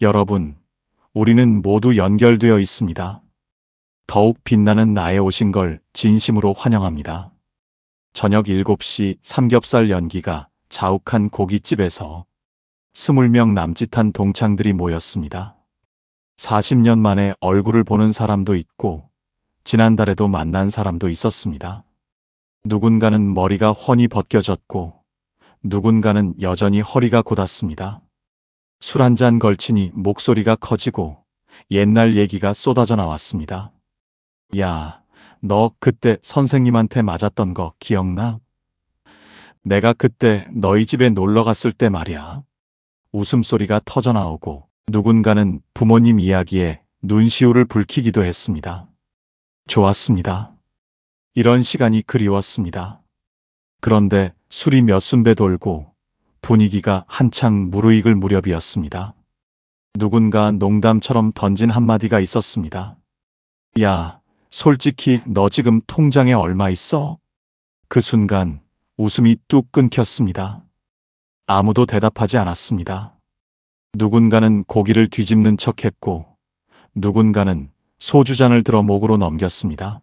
여러분, 우리는 모두 연결되어 있습니다. 더욱 빛나는 나에 오신 걸 진심으로 환영합니다. 저녁 7시 삼겹살 연기가 자욱한 고깃집에서 20명 남짓한 동창들이 모였습니다. 40년 만에 얼굴을 보는 사람도 있고 지난달에도 만난 사람도 있었습니다. 누군가는 머리가 훤히 벗겨졌고 누군가는 여전히 허리가 곧았습니다. 술 한 잔 걸치니 목소리가 커지고 옛날 얘기가 쏟아져 나왔습니다. 야, 너 그때 선생님한테 맞았던 거 기억나? 내가 그때 너희 집에 놀러 갔을 때 말이야. 웃음소리가 터져 나오고 누군가는 부모님 이야기에 눈시울을 붉히기도 했습니다. 좋았습니다. 이런 시간이 그리웠습니다. 그런데 술이 몇 순배 돌고 분위기가 한창 무르익을 무렵이었습니다. 누군가 농담처럼 던진 한마디가 있었습니다. 야, 솔직히 너 지금 통장에 얼마 있어? 그 순간 웃음이 뚝 끊겼습니다. 아무도 대답하지 않았습니다. 누군가는 고기를 뒤집는 척했고 누군가는 소주잔을 들어 목으로 넘겼습니다.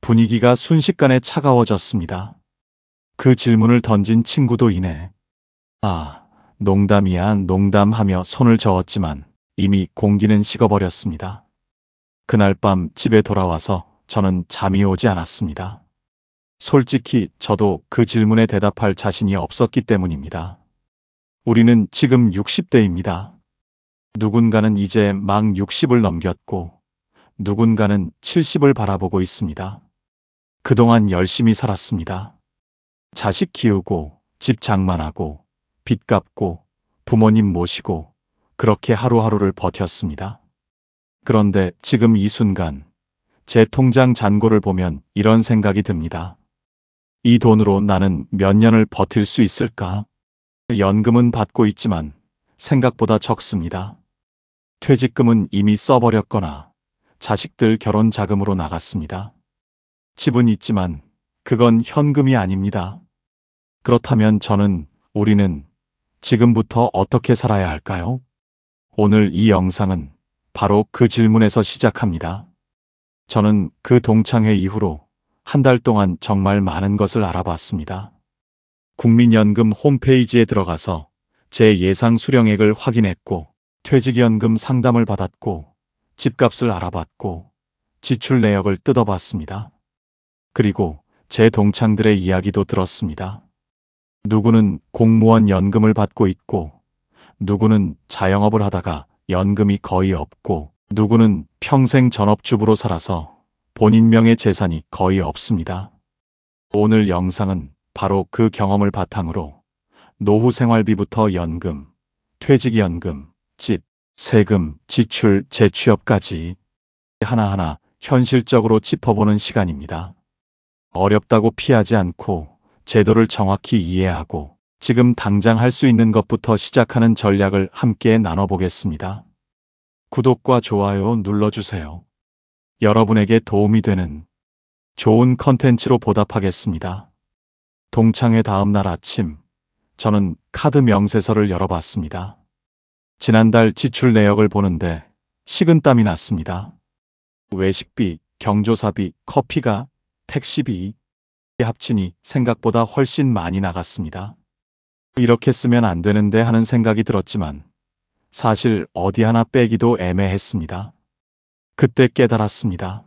분위기가 순식간에 차가워졌습니다. 그 질문을 던진 친구도 이내 아, 농담이야 농담하며 손을 저었지만 이미 공기는 식어버렸습니다. 그날 밤 집에 돌아와서 저는 잠이 오지 않았습니다. 솔직히 저도 그 질문에 대답할 자신이 없었기 때문입니다. 우리는 지금 60대입니다. 누군가는 이제 막 60을 넘겼고 누군가는 70을 바라보고 있습니다. 그동안 열심히 살았습니다. 자식 키우고 집 장만하고 빚 갚고 부모님 모시고 그렇게 하루하루를 버텼습니다. 그런데 지금 이 순간 제 통장 잔고를 보면 이런 생각이 듭니다. 이 돈으로 나는 몇 년을 버틸 수 있을까? 연금은 받고 있지만 생각보다 적습니다. 퇴직금은 이미 써버렸거나 자식들 결혼 자금으로 나갔습니다. 집은 있지만 그건 현금이 아닙니다. 그렇다면 우리는 지금부터 어떻게 살아야 할까요? 오늘 이 영상은 바로 그 질문에서 시작합니다. 저는 그 동창회 이후로 한 달 동안 정말 많은 것을 알아봤습니다. 국민연금 홈페이지에 들어가서 제 예상 수령액을 확인했고 퇴직연금 상담을 받았고 집값을 알아봤고 지출 내역을 뜯어봤습니다. 그리고 제 동창들의 이야기도 들었습니다. 누구는 공무원 연금을 받고 있고 누구는 자영업을 하다가 연금이 거의 없고 누구는 평생 전업주부로 살아서 본인 명의 재산이 거의 없습니다. 오늘 영상은 바로 그 경험을 바탕으로 노후 생활비부터 연금, 퇴직연금, 집, 세금, 지출, 재취업까지 하나하나 현실적으로 짚어보는 시간입니다. 어렵다고 피하지 않고 제도를 정확히 이해하고 지금 당장 할 수 있는 것부터 시작하는 전략을 함께 나눠보겠습니다. 구독과 좋아요 눌러주세요. 여러분에게 도움이 되는 좋은 컨텐츠로 보답하겠습니다. 동창회 다음 날 아침, 저는 카드 명세서를 열어봤습니다. 지난달 지출 내역을 보는데 식은땀이 났습니다. 외식비, 경조사비, 커피가, 택시비 합치니 생각보다 훨씬 많이 나갔습니다. 이렇게 쓰면 안 되는데 하는 생각이 들었지만 사실 어디 하나 빼기도 애매했습니다. 그때 깨달았습니다.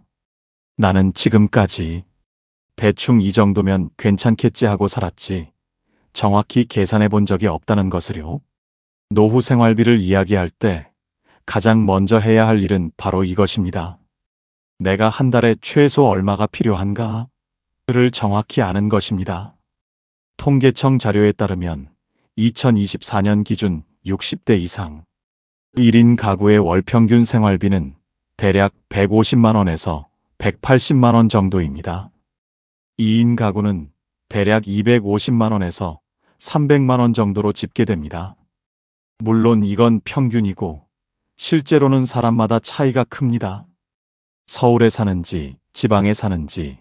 나는 지금까지 대충 이 정도면 괜찮겠지 하고 살았지 정확히 계산해 본 적이 없다는 것을요. 노후 생활비를 이야기할 때 가장 먼저 해야 할 일은 바로 이것입니다. 내가 한 달에 최소 얼마가 필요한가? 를 정확히 아는 것입니다. 통계청 자료에 따르면 2024년 기준 60대 이상 1인 가구의 월 평균 생활비는 대략 150만 원에서 180만 원 정도입니다. 2인 가구는 대략 250만 원에서 300만 원 정도로 집계됩니다. 물론 이건 평균이고 실제로는 사람마다 차이가 큽니다. 서울에 사는지 지방에 사는지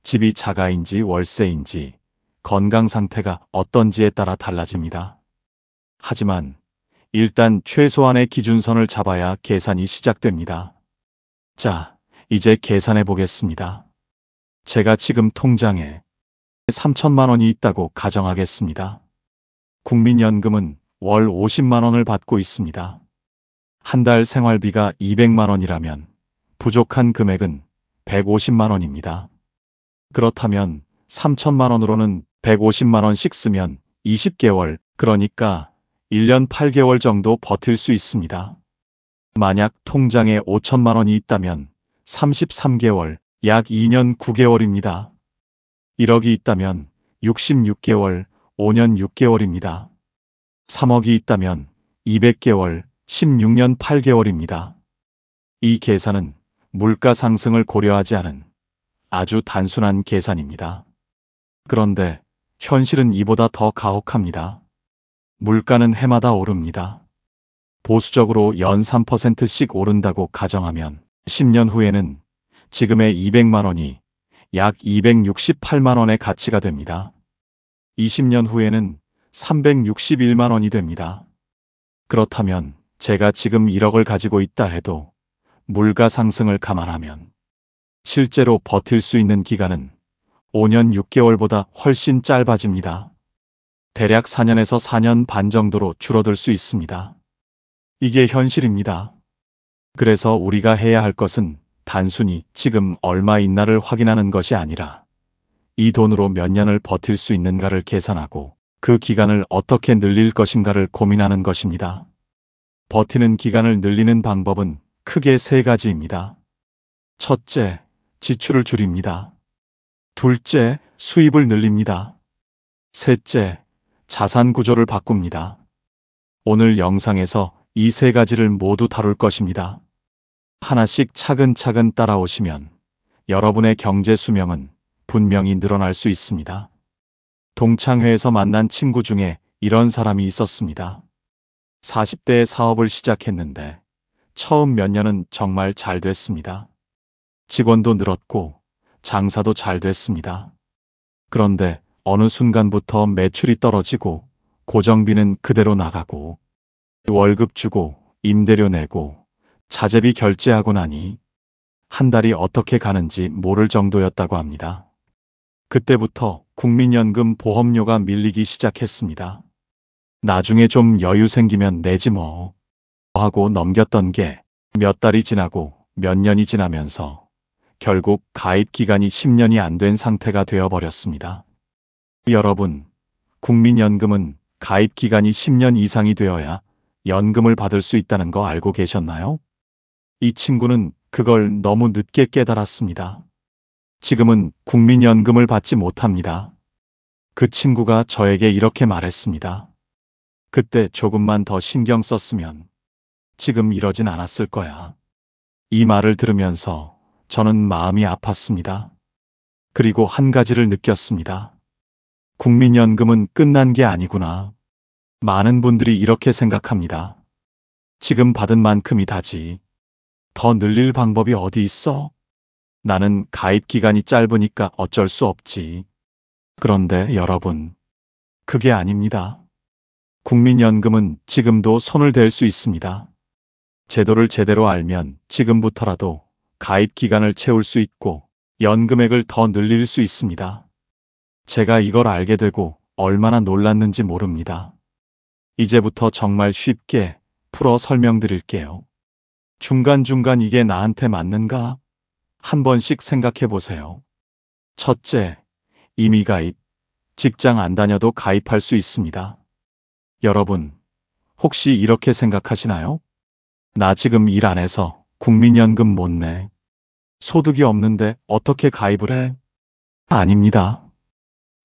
집이 자가인지 월세인지 건강 상태가 어떤지에 따라 달라집니다. 하지만 일단 최소한의 기준선을 잡아야 계산이 시작됩니다. 자, 이제 계산해 보겠습니다. 제가 지금 통장에 3천만 원이 있다고 가정하겠습니다. 국민연금은 월 50만 원을 받고 있습니다. 한 달 생활비가 200만 원이라면 부족한 금액은 150만 원입니다. 그렇다면 3천만 원으로는 150만 원씩 쓰면 20개월, 그러니까 1년 8개월 정도 버틸 수 있습니다. 만약 통장에 5천만 원이 있다면 33개월, 약 2년 9개월입니다. 1억이 있다면 66개월, 5년 6개월입니다. 3억이 있다면 200개월, 16년 8개월입니다. 이 계산은 물가 상승을 고려하지 않은 아주 단순한 계산입니다. 그런데 현실은 이보다 더 가혹합니다. 물가는 해마다 오릅니다. 보수적으로 연 3%씩 오른다고 가정하면 10년 후에는 지금의 200만 원이 약 268만 원의 가치가 됩니다. 20년 후에는 361만 원이 됩니다. 그렇다면 제가 지금 1억을 가지고 있다 해도 물가 상승을 감안하면 실제로 버틸 수 있는 기간은 5년 6개월보다 훨씬 짧아집니다. 대략 4년에서 4년 반 정도로 줄어들 수 있습니다. 이게 현실입니다. 그래서 우리가 해야 할 것은 단순히 지금 얼마 있나를 확인하는 것이 아니라 이 돈으로 몇 년을 버틸 수 있는가를 계산하고 그 기간을 어떻게 늘릴 것인가를 고민하는 것입니다. 버티는 기간을 늘리는 방법은 크게 세 가지입니다. 첫째, 지출을 줄입니다. 둘째, 수입을 늘립니다. 셋째, 자산 구조를 바꿉니다. 오늘 영상에서 이 세 가지를 모두 다룰 것입니다. 하나씩 차근차근 따라오시면 여러분의 경제 수명은 분명히 늘어날 수 있습니다. 동창회에서 만난 친구 중에 이런 사람이 있었습니다. 40대에 사업을 시작했는데 처음 몇 년은 정말 잘 됐습니다. 직원도 늘었고 장사도 잘 됐습니다. 그런데 어느 순간부터 매출이 떨어지고 고정비는 그대로 나가고 월급 주고 임대료 내고 자재비 결제하고 나니 한 달이 어떻게 가는지 모를 정도였다고 합니다. 그때부터 국민연금 보험료가 밀리기 시작했습니다. 나중에 좀 여유 생기면 내지 뭐 하고 넘겼던 게 몇 달이 지나고 몇 년이 지나면서 결국 가입 기간이 10년이 안 된 상태가 되어버렸습니다. 여러분, 국민연금은 가입 기간이 10년 이상이 되어야 연금을 받을 수 있다는 거 알고 계셨나요? 이 친구는 그걸 너무 늦게 깨달았습니다. 지금은 국민연금을 받지 못합니다. 그 친구가 저에게 이렇게 말했습니다. 그때 조금만 더 신경 썼으면 지금 이러진 않았을 거야. 이 말을 들으면서 저는 마음이 아팠습니다. 그리고 한 가지를 느꼈습니다. 국민연금은 끝난 게 아니구나. 많은 분들이 이렇게 생각합니다. 지금 받은 만큼이 다지. 더 늘릴 방법이 어디 있어? 나는 가입 기간이 짧으니까 어쩔 수 없지. 그런데 여러분, 그게 아닙니다. 국민연금은 지금도 손을 댈 수 있습니다. 제도를 제대로 알면 지금부터라도 가입 기간을 채울 수 있고 연금액을 더 늘릴 수 있습니다. 제가 이걸 알게 되고 얼마나 놀랐는지 모릅니다. 이제부터 정말 쉽게 풀어 설명드릴게요. 중간중간 이게 나한테 맞는가? 한 번씩 생각해 보세요. 첫째, 임의 가입. 직장 안 다녀도 가입할 수 있습니다. 여러분, 혹시 이렇게 생각하시나요? 나 지금 일 안 해서 국민연금 못 내. 소득이 없는데 어떻게 가입을 해? 아닙니다.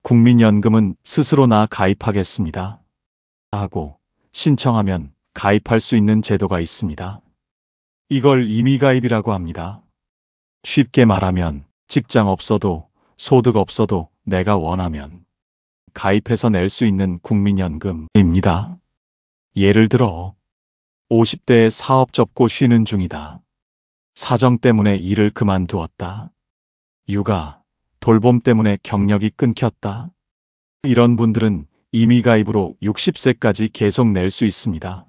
국민연금은 스스로 나 가입하겠습니다 하고 신청하면 가입할 수 있는 제도가 있습니다. 이걸 임의가입이라고 합니다. 쉽게 말하면 직장 없어도 소득 없어도 내가 원하면 가입해서 낼 수 있는 국민연금입니다. 예를 들어 50대에 사업 접고 쉬는 중이다. 사정 때문에 일을 그만두었다. 육아, 돌봄 때문에 경력이 끊겼다. 이런 분들은 임의가입으로 60세까지 계속 낼 수 있습니다.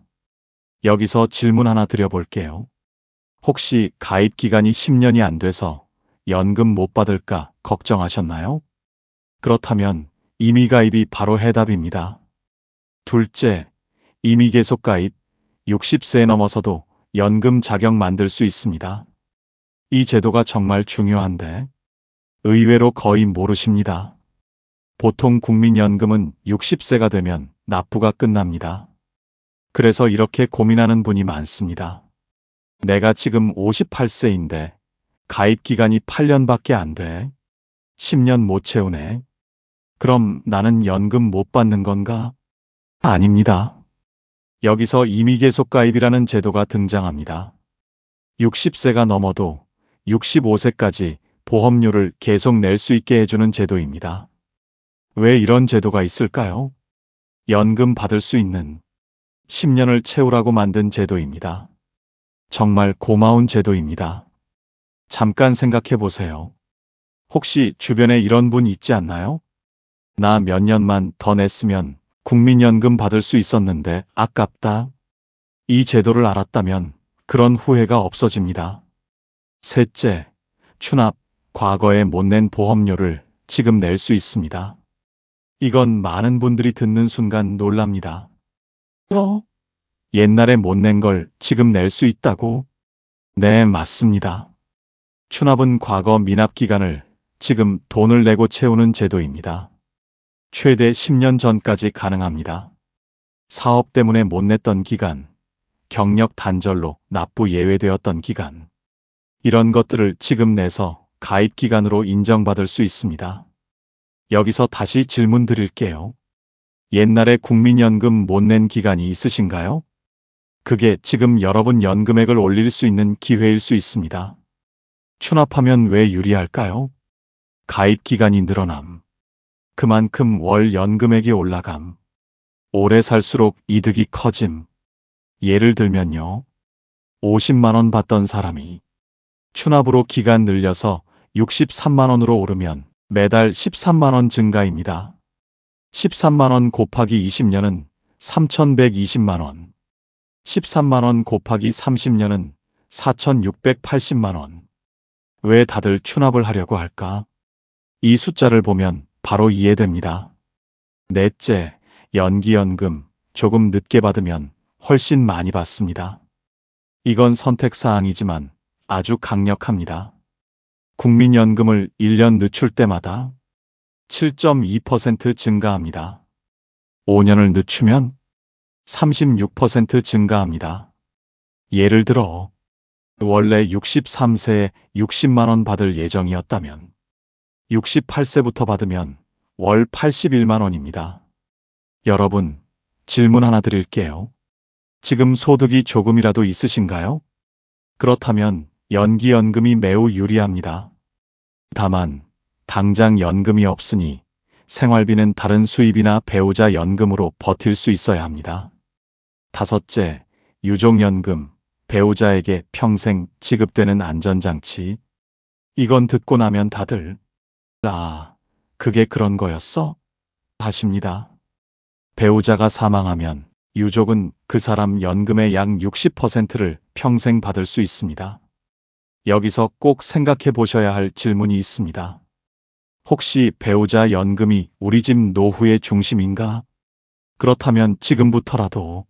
여기서 질문 하나 드려볼게요. 혹시 가입 기간이 10년이 안 돼서 연금 못 받을까 걱정하셨나요? 그렇다면 임의 가입이 바로 해답입니다. 둘째, 임의 계속 가입, 60세 넘어서도 연금 자격 만들 수 있습니다. 이 제도가 정말 중요한데 의외로 거의 모르십니다. 보통 국민연금은 60세가 되면 납부가 끝납니다. 그래서 이렇게 고민하는 분이 많습니다. 내가 지금 58세인데 가입 기간이 8년밖에 안 돼. 10년 못 채우네. 그럼 나는 연금 못 받는 건가? 아닙니다. 여기서 임의계속가입이라는 제도가 등장합니다. 60세가 넘어도 65세까지 보험료를 계속 낼 수 있게 해주는 제도입니다. 왜 이런 제도가 있을까요? 연금 받을 수 있는 10년을 채우라고 만든 제도입니다. 정말 고마운 제도입니다. 잠깐 생각해 보세요. 혹시 주변에 이런 분 있지 않나요? 나 몇 년만 더 냈으면 국민연금 받을 수 있었는데 아깝다. 이 제도를 알았다면 그런 후회가 없어집니다. 셋째, 추납, 과거에 못 낸 보험료를 지금 낼 수 있습니다. 이건 많은 분들이 듣는 순간 놀랍니다. 옛날에 못 낸 걸 지금 낼 수 있다고? 네, 맞습니다. 추납은 과거 미납 기간을 지금 돈을 내고 채우는 제도입니다. 최대 10년 전까지 가능합니다. 사업 때문에 못 냈던 기간, 경력 단절로 납부 예외되었던 기간, 이런 것들을 지금 내서 가입 기간으로 인정받을 수 있습니다. 여기서 다시 질문 드릴게요. 옛날에 국민연금 못 낸 기간이 있으신가요? 그게 지금 여러분 연금액을 올릴 수 있는 기회일 수 있습니다. 추납하면 왜 유리할까요? 가입 기간이 늘어남. 그만큼 월 연금액이 올라감. 오래 살수록 이득이 커짐. 예를 들면요. 50만 원 받던 사람이 추납으로 기간 늘려서 63만 원으로 오르면 매달 13만 원 증가입니다. 13만 원 곱하기 20년은 3,120만 원. 13만 원 곱하기 30년은 4,680만 원. 왜 다들 추납을 하려고 할까? 이 숫자를 보면 바로 이해됩니다. 넷째, 연기연금. 조금 늦게 받으면 훨씬 많이 받습니다. 이건 선택사항이지만 아주 강력합니다. 국민연금을 1년 늦출 때마다 7.2% 증가합니다. 5년을 늦추면 36% 증가합니다. 예를 들어 원래 63세에 60만 원 받을 예정이었다면 68세부터 받으면 월 81만 원입니다. 여러분, 질문 하나 드릴게요. 지금 소득이 조금이라도 있으신가요? 그렇다면 연기연금이 매우 유리합니다. 다만 당장 연금이 없으니 생활비는 다른 수입이나 배우자 연금으로 버틸 수 있어야 합니다. 다섯째, 유족연금, 배우자에게 평생 지급되는 안전장치. 이건 듣고 나면 다들 아, 그게 그런 거였어? 하십니다. 배우자가 사망하면 유족은 그 사람 연금의 약 60%를 평생 받을 수 있습니다. 여기서 꼭 생각해 보셔야 할 질문이 있습니다. 혹시 배우자 연금이 우리 집 노후의 중심인가? 그렇다면 지금부터라도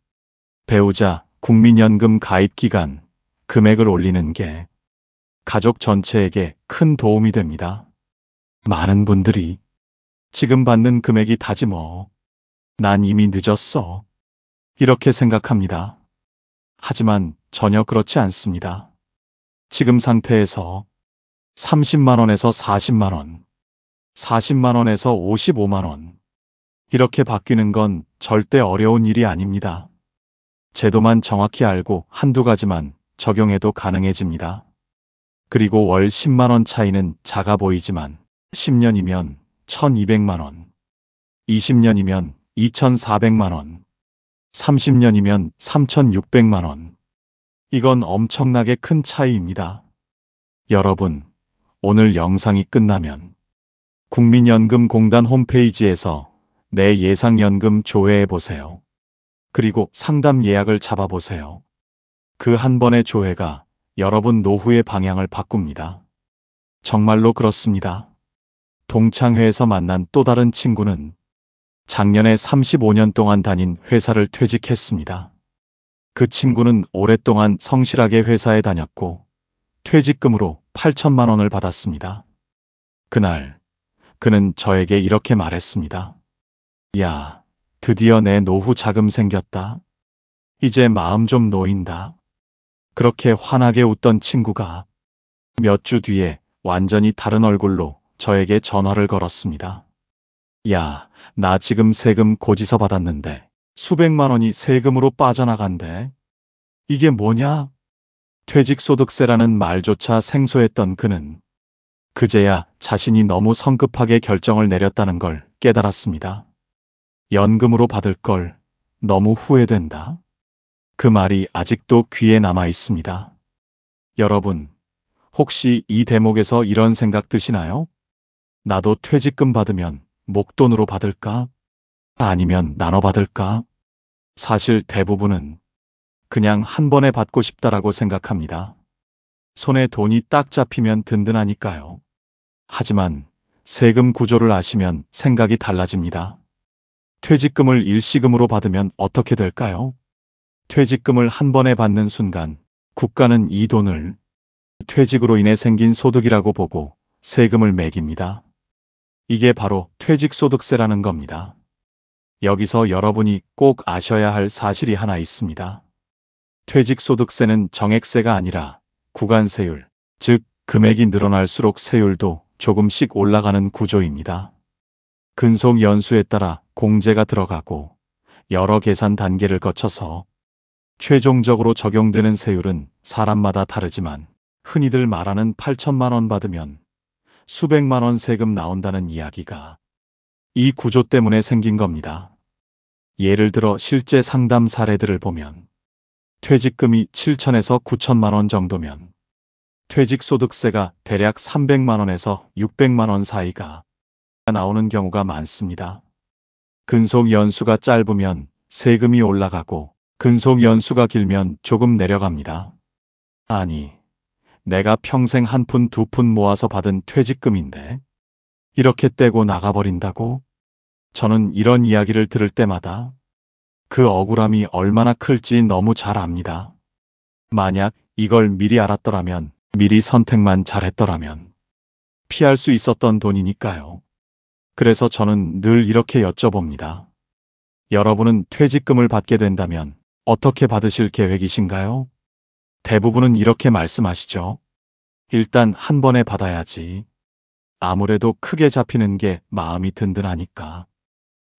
배우자 국민연금 가입 기간, 금액을 올리는 게 가족 전체에게 큰 도움이 됩니다. 많은 분들이 지금 받는 금액이 다지 뭐. 난 이미 늦었어. 이렇게 생각합니다. 하지만 전혀 그렇지 않습니다. 지금 상태에서 30만 원에서 40만 원, 40만 원에서 55만 원. 이렇게 바뀌는 건 절대 어려운 일이 아닙니다. 제도만 정확히 알고 한두 가지만 적용해도 가능해집니다. 그리고 월 10만 원 차이는 작아 보이지만 10년이면 1,200만 원, 20년이면 2,400만 원, 30년이면 3,600만 원. 이건 엄청나게 큰 차이입니다. 여러분, 오늘 영상이 끝나면 국민연금공단 홈페이지에서 내 예상연금 조회해 보세요. 그리고 상담 예약을 잡아보세요. 그 한 번의 조회가 여러분 노후의 방향을 바꿉니다. 정말로 그렇습니다. 동창회에서 만난 또 다른 친구는 작년에 35년 동안 다닌 회사를 퇴직했습니다. 그 친구는 오랫동안 성실하게 회사에 다녔고 퇴직금으로 8천만 원을 받았습니다. 그날 그는 저에게 이렇게 말했습니다. 야, 드디어 내 노후 자금 생겼다. 이제 마음 좀 놓인다. 그렇게 환하게 웃던 친구가 몇 주 뒤에 완전히 다른 얼굴로 저에게 전화를 걸었습니다. 야, 나 지금 세금 고지서 받았는데 수백만 원이 세금으로 빠져나간대. 이게 뭐냐? 퇴직소득세라는 말조차 생소했던 그는 그제야 자신이 너무 성급하게 결정을 내렸다는 걸 깨달았습니다. 연금으로 받을 걸 너무 후회된다. 그 말이 아직도 귀에 남아 있습니다. 여러분, 혹시 이 대목에서 이런 생각 드시나요? 나도 퇴직금 받으면 목돈으로 받을까? 아니면 나눠 받을까? 사실 대부분은 그냥 한 번에 받고 싶다라고 생각합니다. 손에 돈이 딱 잡히면 든든하니까요. 하지만 세금 구조를 아시면 생각이 달라집니다. 퇴직금을 일시금으로 받으면 어떻게 될까요? 퇴직금을 한 번에 받는 순간 국가는 이 돈을 퇴직으로 인해 생긴 소득이라고 보고 세금을 매깁니다. 이게 바로 퇴직소득세라는 겁니다. 여기서 여러분이 꼭 아셔야 할 사실이 하나 있습니다. 퇴직소득세는 정액세가 아니라 구간세율, 즉 금액이 늘어날수록 세율도 조금씩 올라가는 구조입니다. 근속 연수에 따라 공제가 들어가고 여러 계산 단계를 거쳐서 최종적으로 적용되는 세율은 사람마다 다르지만 흔히들 말하는 8천만 원 받으면 수백만 원 세금 나온다는 이야기가 이 구조 때문에 생긴 겁니다. 예를 들어 실제 상담 사례들을 보면 퇴직금이 7천에서 9천만 원 정도면 퇴직소득세가 대략 300만 원에서 600만 원 사이가 나오는 경우가 많습니다. 근속 연수가 짧으면 세금이 올라가고 근속 연수가 길면 조금 내려갑니다. 아니, 내가 평생 한 푼 두 푼 모아서 받은 퇴직금인데 이렇게 떼고 나가버린다고? 저는 이런 이야기를 들을 때마다 그 억울함이 얼마나 클지 너무 잘 압니다. 만약 이걸 미리 알았더라면, 미리 선택만 잘했더라면 피할 수 있었던 돈이니까요. 그래서 저는 늘 이렇게 여쭤봅니다. 여러분은 퇴직금을 받게 된다면 어떻게 받으실 계획이신가요? 대부분은 이렇게 말씀하시죠. 일단 한 번에 받아야지. 아무래도 크게 잡히는 게 마음이 든든하니까.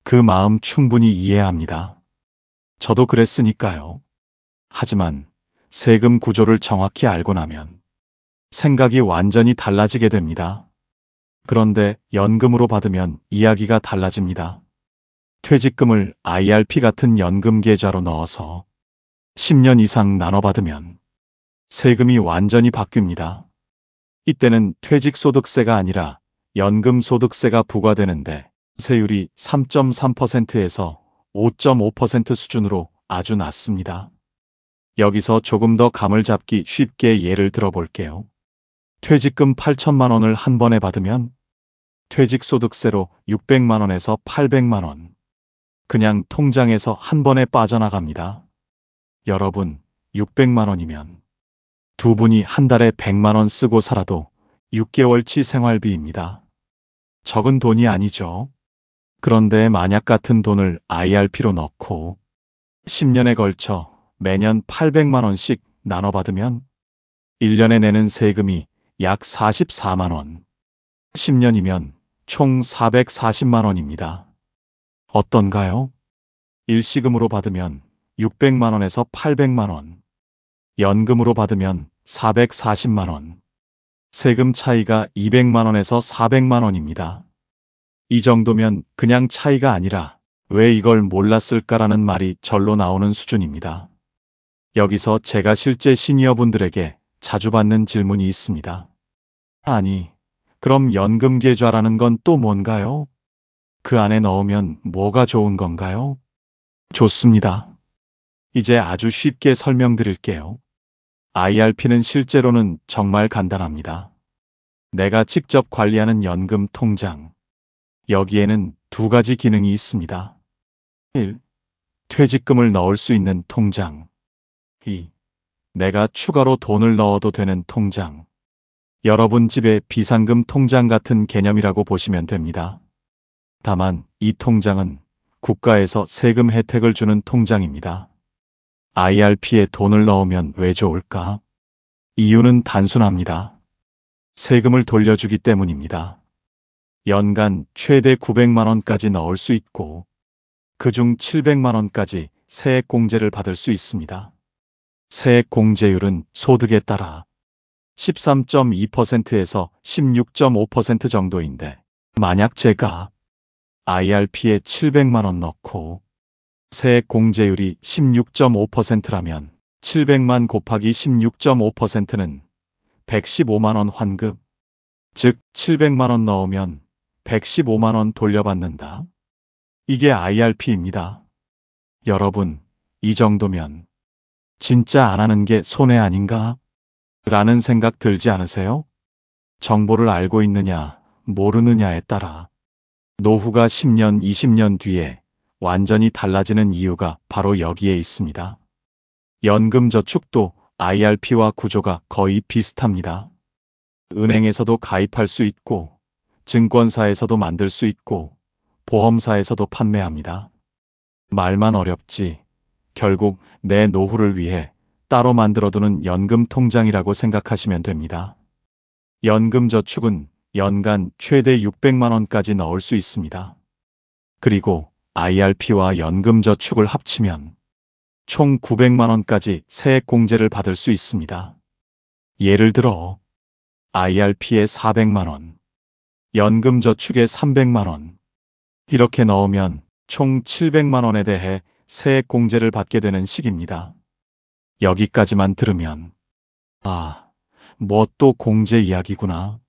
그 마음 충분히 이해합니다. 저도 그랬으니까요. 하지만 세금 구조를 정확히 알고 나면 생각이 완전히 달라지게 됩니다. 그런데 연금으로 받으면 이야기가 달라집니다. 퇴직금을 IRP 같은 연금 계좌로 넣어서 10년 이상 나눠 받으면 세금이 완전히 바뀝니다. 이때는 퇴직소득세가 아니라 연금소득세가 부과되는데 세율이 3.3%에서 5.5% 수준으로 아주 낮습니다. 여기서 조금 더 감을 잡기 쉽게 예를 들어 볼게요. 퇴직금 8천만 원을 한 번에 받으면 퇴직소득세로 600만 원에서 800만 원. 그냥 통장에서 한 번에 빠져나갑니다. 여러분, 600만 원이면 두 분이 한 달에 100만 원 쓰고 살아도 6개월치 생활비입니다. 적은 돈이 아니죠. 그런데 만약 같은 돈을 IRP로 넣고 10년에 걸쳐 매년 800만 원씩 나눠 받으면 1년에 내는 세금이 약 44만 원. 10년이면 총 440만 원입니다. 어떤가요? 일시금으로 받으면 600만 원에서 800만 원. 연금으로 받으면 440만 원. 세금 차이가 200만 원에서 400만 원입니다. 이 정도면 그냥 차이가 아니라 왜 이걸 몰랐을까라는 말이 절로 나오는 수준입니다. 여기서 제가 실제 시니어분들에게 자주 받는 질문이 있습니다. 아니, 그럼 연금 계좌라는 건 또 뭔가요? 그 안에 넣으면 뭐가 좋은 건가요? 좋습니다. 이제 아주 쉽게 설명드릴게요. IRP는 실제로는 정말 간단합니다. 내가 직접 관리하는 연금 통장. 여기에는 두 가지 기능이 있습니다. 1. 퇴직금을 넣을 수 있는 통장. 2. 내가 추가로 돈을 넣어도 되는 통장. 여러분 집의 비상금 통장 같은 개념이라고 보시면 됩니다. 다만 이 통장은 국가에서 세금 혜택을 주는 통장입니다. IRP에 돈을 넣으면 왜 좋을까? 이유는 단순합니다. 세금을 돌려주기 때문입니다. 연간 최대 900만 원까지 넣을 수 있고 그중 700만 원까지 세액공제를 받을 수 있습니다. 세액공제율은 소득에 따라 13.2%에서 16.5% 정도인데 만약 제가 IRP에 700만 원 넣고 세액공제율이 16.5%라면 700만 곱하기 16.5%는 115만 원 환급, 즉 700만 원 넣으면 115만 원 돌려받는다. 이게 IRP입니다. 여러분, 이 정도면 진짜 안 하는 게 손해 아닌가? 라는 생각 들지 않으세요? 정보를 알고 있느냐, 모르느냐에 따라 노후가 10년, 20년 뒤에 완전히 달라지는 이유가 바로 여기에 있습니다. 연금저축도 IRP와 구조가 거의 비슷합니다. 은행에서도 가입할 수 있고, 증권사에서도 만들 수 있고, 보험사에서도 판매합니다. 말만 어렵지, 결국 내 노후를 위해 따로 만들어두는 연금 통장이라고 생각하시면 됩니다. 연금저축은 연간 최대 600만 원까지 넣을 수 있습니다. 그리고 IRP와 연금저축을 합치면 총 900만 원까지 세액공제를 받을 수 있습니다. 예를 들어 IRP에 400만 원, 연금저축에 300만 원, 이렇게 넣으면 총 700만 원에 대해 세액공제를 받게 되는 식입니다. 여기까지만 들으면 뭐 또 공제 이야기구나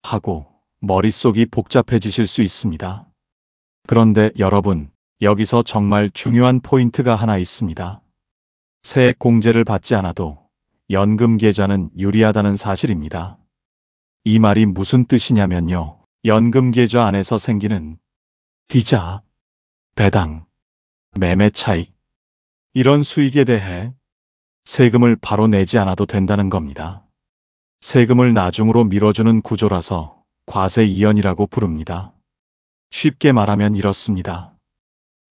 하고 머릿속이 복잡해지실 수 있습니다. 그런데 여러분, 여기서 정말 중요한 포인트가 하나 있습니다. 세액공제를 받지 않아도 연금계좌는 유리하다는 사실입니다. 이 말이 무슨 뜻이냐면요. 연금계좌 안에서 생기는 이자, 배당, 매매 차익, 이런 수익에 대해 세금을 바로 내지 않아도 된다는 겁니다. 세금을 나중으로 미뤄주는 구조라서 과세이연이라고 부릅니다. 쉽게 말하면 이렇습니다.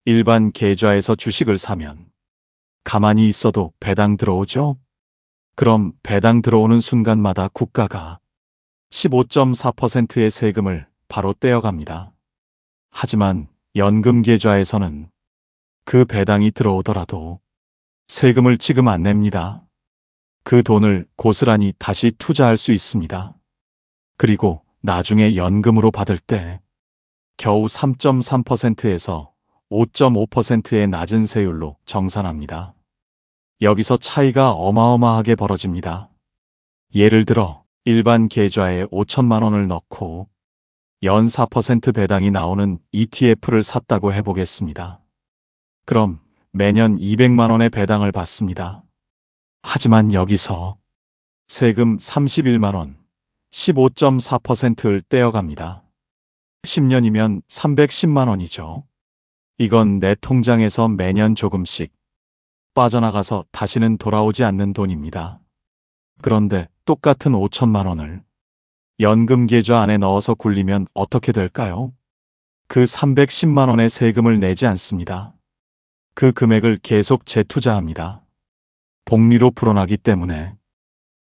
일반 계좌에서 주식을 사면 가만히 있어도 배당 들어오죠? 그럼 배당 들어오는 순간마다 국가가 15.4%의 세금을 바로 떼어갑니다. 하지만 연금계좌에서는 그 배당이 들어오더라도 세금을 지금 안 냅니다. 그 돈을 고스란히 다시 투자할 수 있습니다. 그리고 나중에 연금으로 받을 때 겨우 3.3%에서 5.5%의 낮은 세율로 정산합니다. 여기서 차이가 어마어마하게 벌어집니다. 예를 들어 일반 계좌에 5천만 원을 넣고 연 4% 배당이 나오는 ETF를 샀다고 해보겠습니다. 그럼 매년 200만 원의 배당을 받습니다. 하지만 여기서 세금 31만 원, 15.4%를 떼어갑니다. 10년이면 310만 원이죠. 이건 내 통장에서 매년 조금씩 빠져나가서 다시는 돌아오지 않는 돈입니다. 그런데 똑같은 5천만 원을 연금계좌 안에 넣어서 굴리면 어떻게 될까요? 그 310만 원의 세금을 내지 않습니다. 그 금액을 계속 재투자합니다. 복리로 불어나기 때문에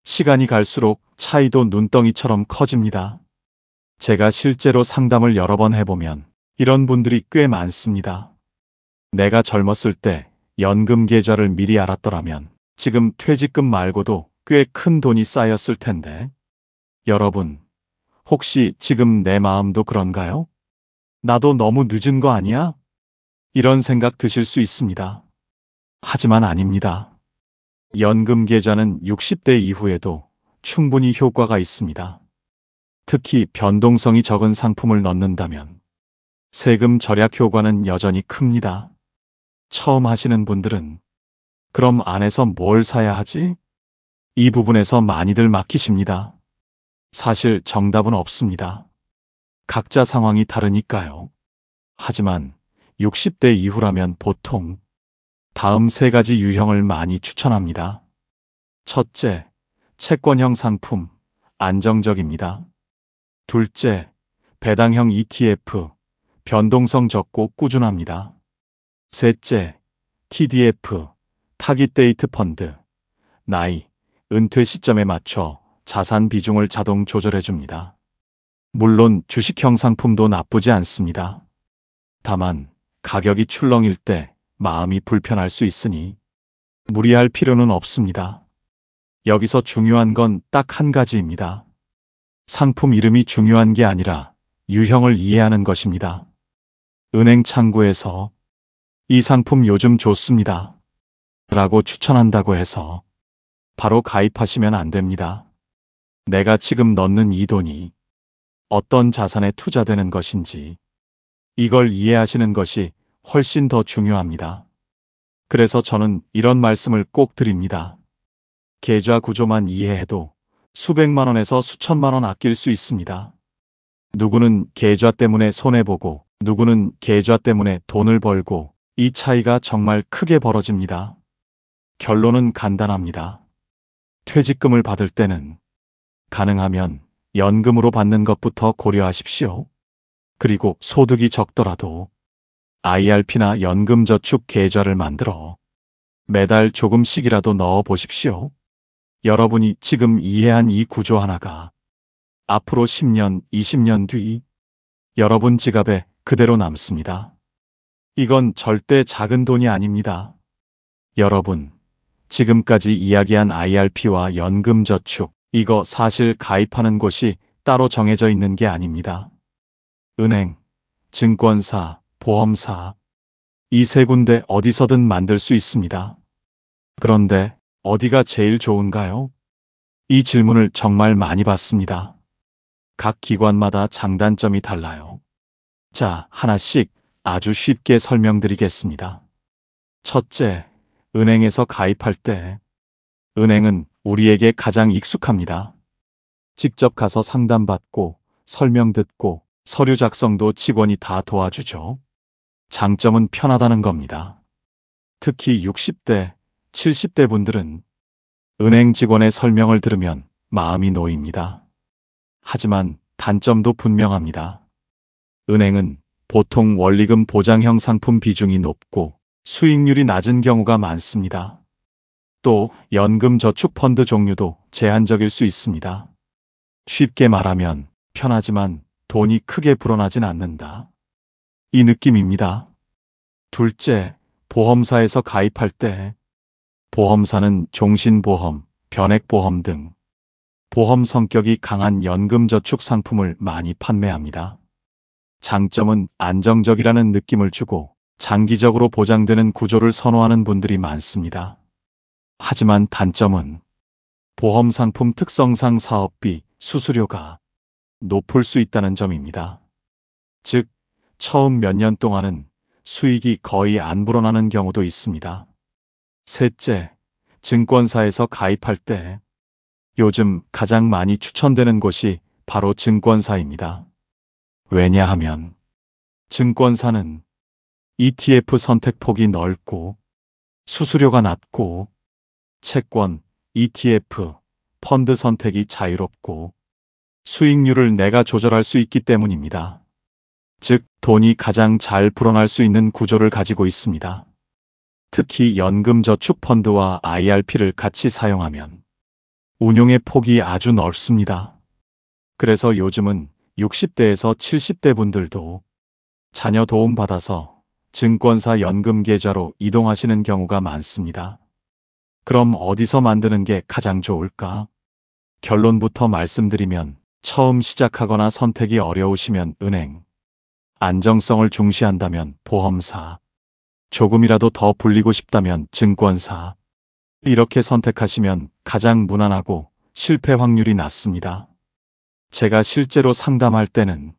시간이 갈수록 차이도 눈덩이처럼 커집니다. 제가 실제로 상담을 여러 번 해보면 이런 분들이 꽤 많습니다. 내가 젊었을 때 연금 계좌를 미리 알았더라면 지금 퇴직금 말고도 꽤 큰 돈이 쌓였을 텐데. 여러분, 혹시 지금 내 마음도 그런가요? 나도 너무 늦은 거 아니야? 이런 생각 드실 수 있습니다. 하지만 아닙니다. 연금 계좌는 60대 이후에도 충분히 효과가 있습니다. 특히 변동성이 적은 상품을 넣는다면 세금 절약 효과는 여전히 큽니다. 처음 하시는 분들은 그럼 안에서 뭘 사야 하지? 이 부분에서 많이들 막히십니다. 사실 정답은 없습니다. 각자 상황이 다르니까요. 하지만 60대 이후라면 보통 다음 세 가지 유형을 많이 추천합니다. 첫째, 채권형 상품, 안정적입니다. 둘째, 배당형 ETF, 변동성 적고 꾸준합니다. 셋째, TDF, 타깃 데이트 펀드, 나이, 은퇴 시점에 맞춰 자산 비중을 자동 조절해 줍니다. 물론 주식형 상품도 나쁘지 않습니다. 다만 가격이 출렁일 때 마음이 불편할 수 있으니 무리할 필요는 없습니다. 여기서 중요한 건 딱 한 가지입니다. 상품 이름이 중요한 게 아니라 유형을 이해하는 것입니다. 은행 창구에서 이 상품 요즘 좋습니다 라고 추천한다고 해서 바로 가입하시면 안 됩니다. 내가 지금 넣는 이 돈이 어떤 자산에 투자되는 것인지 이걸 이해하시는 것이 훨씬 더 중요합니다. 그래서 저는 이런 말씀을 꼭 드립니다. 계좌 구조만 이해해도 수백만 원에서 수천만 원 아낄 수 있습니다. 누구는 계좌 때문에 손해보고 누구는 계좌 때문에 돈을 벌고 이 차이가 정말 크게 벌어집니다. 결론은 간단합니다. 퇴직금을 받을 때는 가능하면 연금으로 받는 것부터 고려하십시오. 그리고 소득이 적더라도 IRP나 연금저축 계좌를 만들어 매달 조금씩이라도 넣어 보십시오. 여러분이 지금 이해한 이 구조 하나가 앞으로 10년, 20년 뒤 여러분 지갑에 그대로 남습니다. 이건 절대 작은 돈이 아닙니다. 여러분, 지금까지 이야기한 IRP와 연금저축, 이거 사실 가입하는 곳이 따로 정해져 있는 게 아닙니다. 은행, 증권사, 보험사, 이 세 군데 어디서든 만들 수 있습니다. 그런데 어디가 제일 좋은가요? 이 질문을 정말 많이 받습니다. 각 기관마다 장단점이 달라요. 자, 하나씩 아주 쉽게 설명드리겠습니다. 첫째, 은행에서 가입할 때 은행은 우리에게 가장 익숙합니다. 직접 가서 상담받고 설명 듣고 서류 작성도 직원이 다 도와주죠. 장점은 편하다는 겁니다. 특히 60대, 70대 분들은 은행 직원의 설명을 들으면 마음이 놓입니다. 하지만 단점도 분명합니다. 은행은 보통 원리금 보장형 상품 비중이 높고 수익률이 낮은 경우가 많습니다. 또 연금 저축 펀드 종류도 제한적일 수 있습니다. 쉽게 말하면 편하지만 돈이 크게 불어나진 않는다. 이 느낌입니다. 둘째, 보험사에서 가입할 때 보험사는 종신보험, 변액보험 등 보험 성격이 강한 연금저축 상품을 많이 판매합니다. 장점은 안정적이라는 느낌을 주고 장기적으로 보장되는 구조를 선호하는 분들이 많습니다. 하지만 단점은 보험 상품 특성상 사업비, 수수료가 높을 수 있다는 점입니다. 즉, 처음 몇 년 동안은 수익이 거의 안 불어나는 경우도 있습니다. 셋째, 증권사에서 가입할 때 요즘 가장 많이 추천되는 곳이 바로 증권사입니다. 왜냐하면 증권사는 ETF 선택폭이 넓고 수수료가 낮고 채권, ETF, 펀드 선택이 자유롭고 수익률을 내가 조절할 수 있기 때문입니다. 즉, 돈이 가장 잘 불어날 수 있는 구조를 가지고 있습니다. 특히 연금저축펀드와 IRP를 같이 사용하면 운용의 폭이 아주 넓습니다. 그래서 요즘은 60대에서 70대 분들도 자녀 도움 받아서 증권사 연금계좌로 이동하시는 경우가 많습니다. 그럼 어디서 만드는 게 가장 좋을까? 결론부터 말씀드리면 처음 시작하거나 선택이 어려우시면 은행, 안정성을 중시한다면 보험사, 조금이라도 더 불리고 싶다면 증권사, 이렇게 선택하시면 가장 무난하고 실패 확률이 낮습니다. 제가 실제로 상담할 때는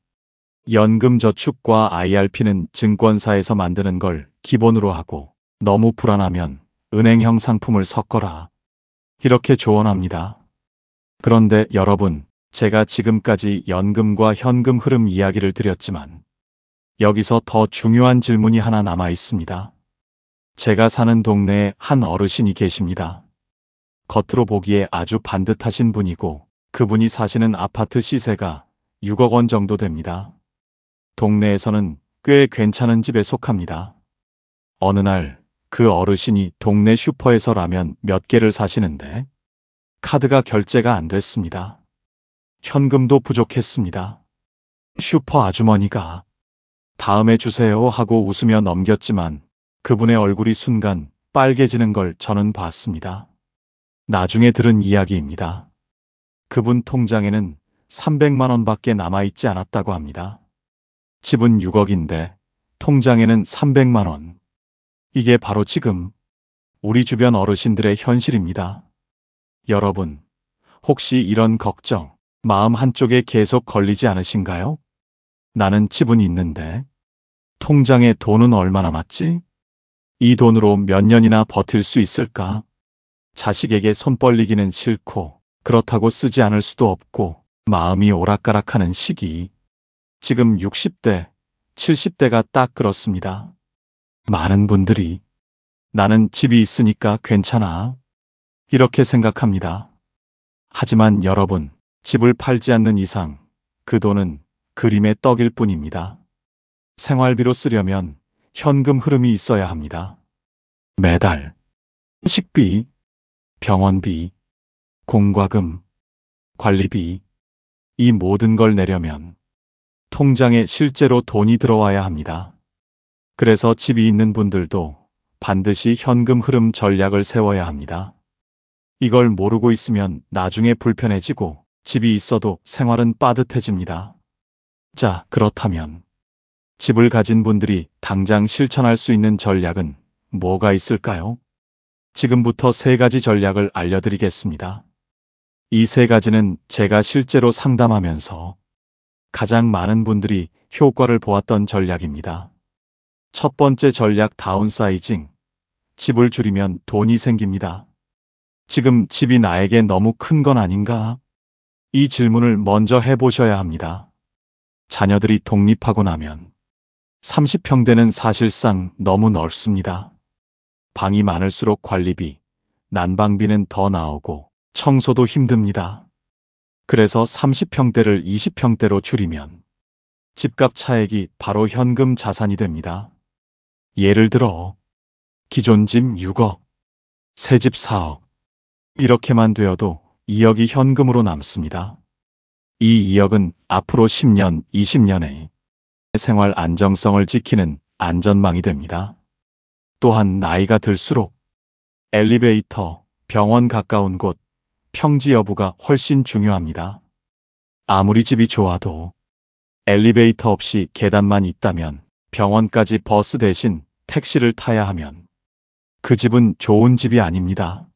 연금저축과 IRP는 증권사에서 만드는 걸 기본으로 하고 너무 불안하면 은행형 상품을 섞어라. 이렇게 조언합니다. 그런데 여러분, 제가 지금까지 연금과 현금 흐름 이야기를 드렸지만 여기서 더 중요한 질문이 하나 남아 있습니다. 제가 사는 동네에 한 어르신이 계십니다. 겉으로 보기에 아주 반듯하신 분이고 그분이 사시는 아파트 시세가 6억 원 정도 됩니다. 동네에서는 꽤 괜찮은 집에 속합니다. 어느 날 그 어르신이 동네 슈퍼에서 라면 몇 개를 사시는데 카드가 결제가 안 됐습니다. 현금도 부족했습니다. 슈퍼 아주머니가 다음에 주세요 하고 웃으며 넘겼지만 그분의 얼굴이 순간 빨개지는 걸 저는 봤습니다. 나중에 들은 이야기입니다. 그분 통장에는 300만 원밖에 남아있지 않았다고 합니다. 집은 6억인데 통장에는 300만 원. 이게 바로 지금 우리 주변 어르신들의 현실입니다. 여러분, 혹시 이런 걱정, 마음 한쪽에 계속 걸리지 않으신가요? 나는 집은 있는데 통장에 돈은 얼마 남았지? 이 돈으로 몇 년이나 버틸 수 있을까? 자식에게 손 벌리기는 싫고 그렇다고 쓰지 않을 수도 없고 마음이 오락가락하는 시기. 지금 60대, 70대가 딱 그렇습니다. 많은 분들이 나는 집이 있으니까 괜찮아. 이렇게 생각합니다. 하지만 여러분, 집을 팔지 않는 이상 그 돈은 그림의 떡일 뿐입니다. 생활비로 쓰려면 현금 흐름이 있어야 합니다. 매달 식비, 병원비, 공과금, 관리비, 이 모든 걸 내려면 통장에 실제로 돈이 들어와야 합니다. 그래서 집이 있는 분들도 반드시 현금 흐름 전략을 세워야 합니다. 이걸 모르고 있으면 나중에 불편해지고 집이 있어도 생활은 빠듯해집니다. 자, 그렇다면 집을 가진 분들이 당장 실천할 수 있는 전략은 뭐가 있을까요? 지금부터 3가지 전략을 알려드리겠습니다. 이 3가지는 제가 실제로 상담하면서 가장 많은 분들이 효과를 보았던 전략입니다. 첫 번째 전략 다운사이징. 집을 줄이면 돈이 생깁니다. 지금 집이 나에게 너무 큰 건 아닌가? 이 질문을 먼저 해보셔야 합니다. 자녀들이 독립하고 나면 30평대는 사실상 너무 넓습니다. 방이 많을수록 관리비, 난방비는 더 나오고 청소도 힘듭니다. 그래서 30평대를 20평대로 줄이면 집값 차액이 바로 현금 자산이 됩니다. 예를 들어 기존 집 6억, 새 집 4억, 이렇게만 되어도 2억이 현금으로 남습니다. 이 2억은 앞으로 10년, 20년에 생활 안정성을 지키는 안전망이 됩니다. 또한 나이가 들수록 엘리베이터, 병원 가까운 곳, 평지 여부가 훨씬 중요합니다. 아무리 집이 좋아도 엘리베이터 없이 계단만 있다면 병원까지 버스 대신 택시를 타야 하면 그 집은 좋은 집이 아닙니다.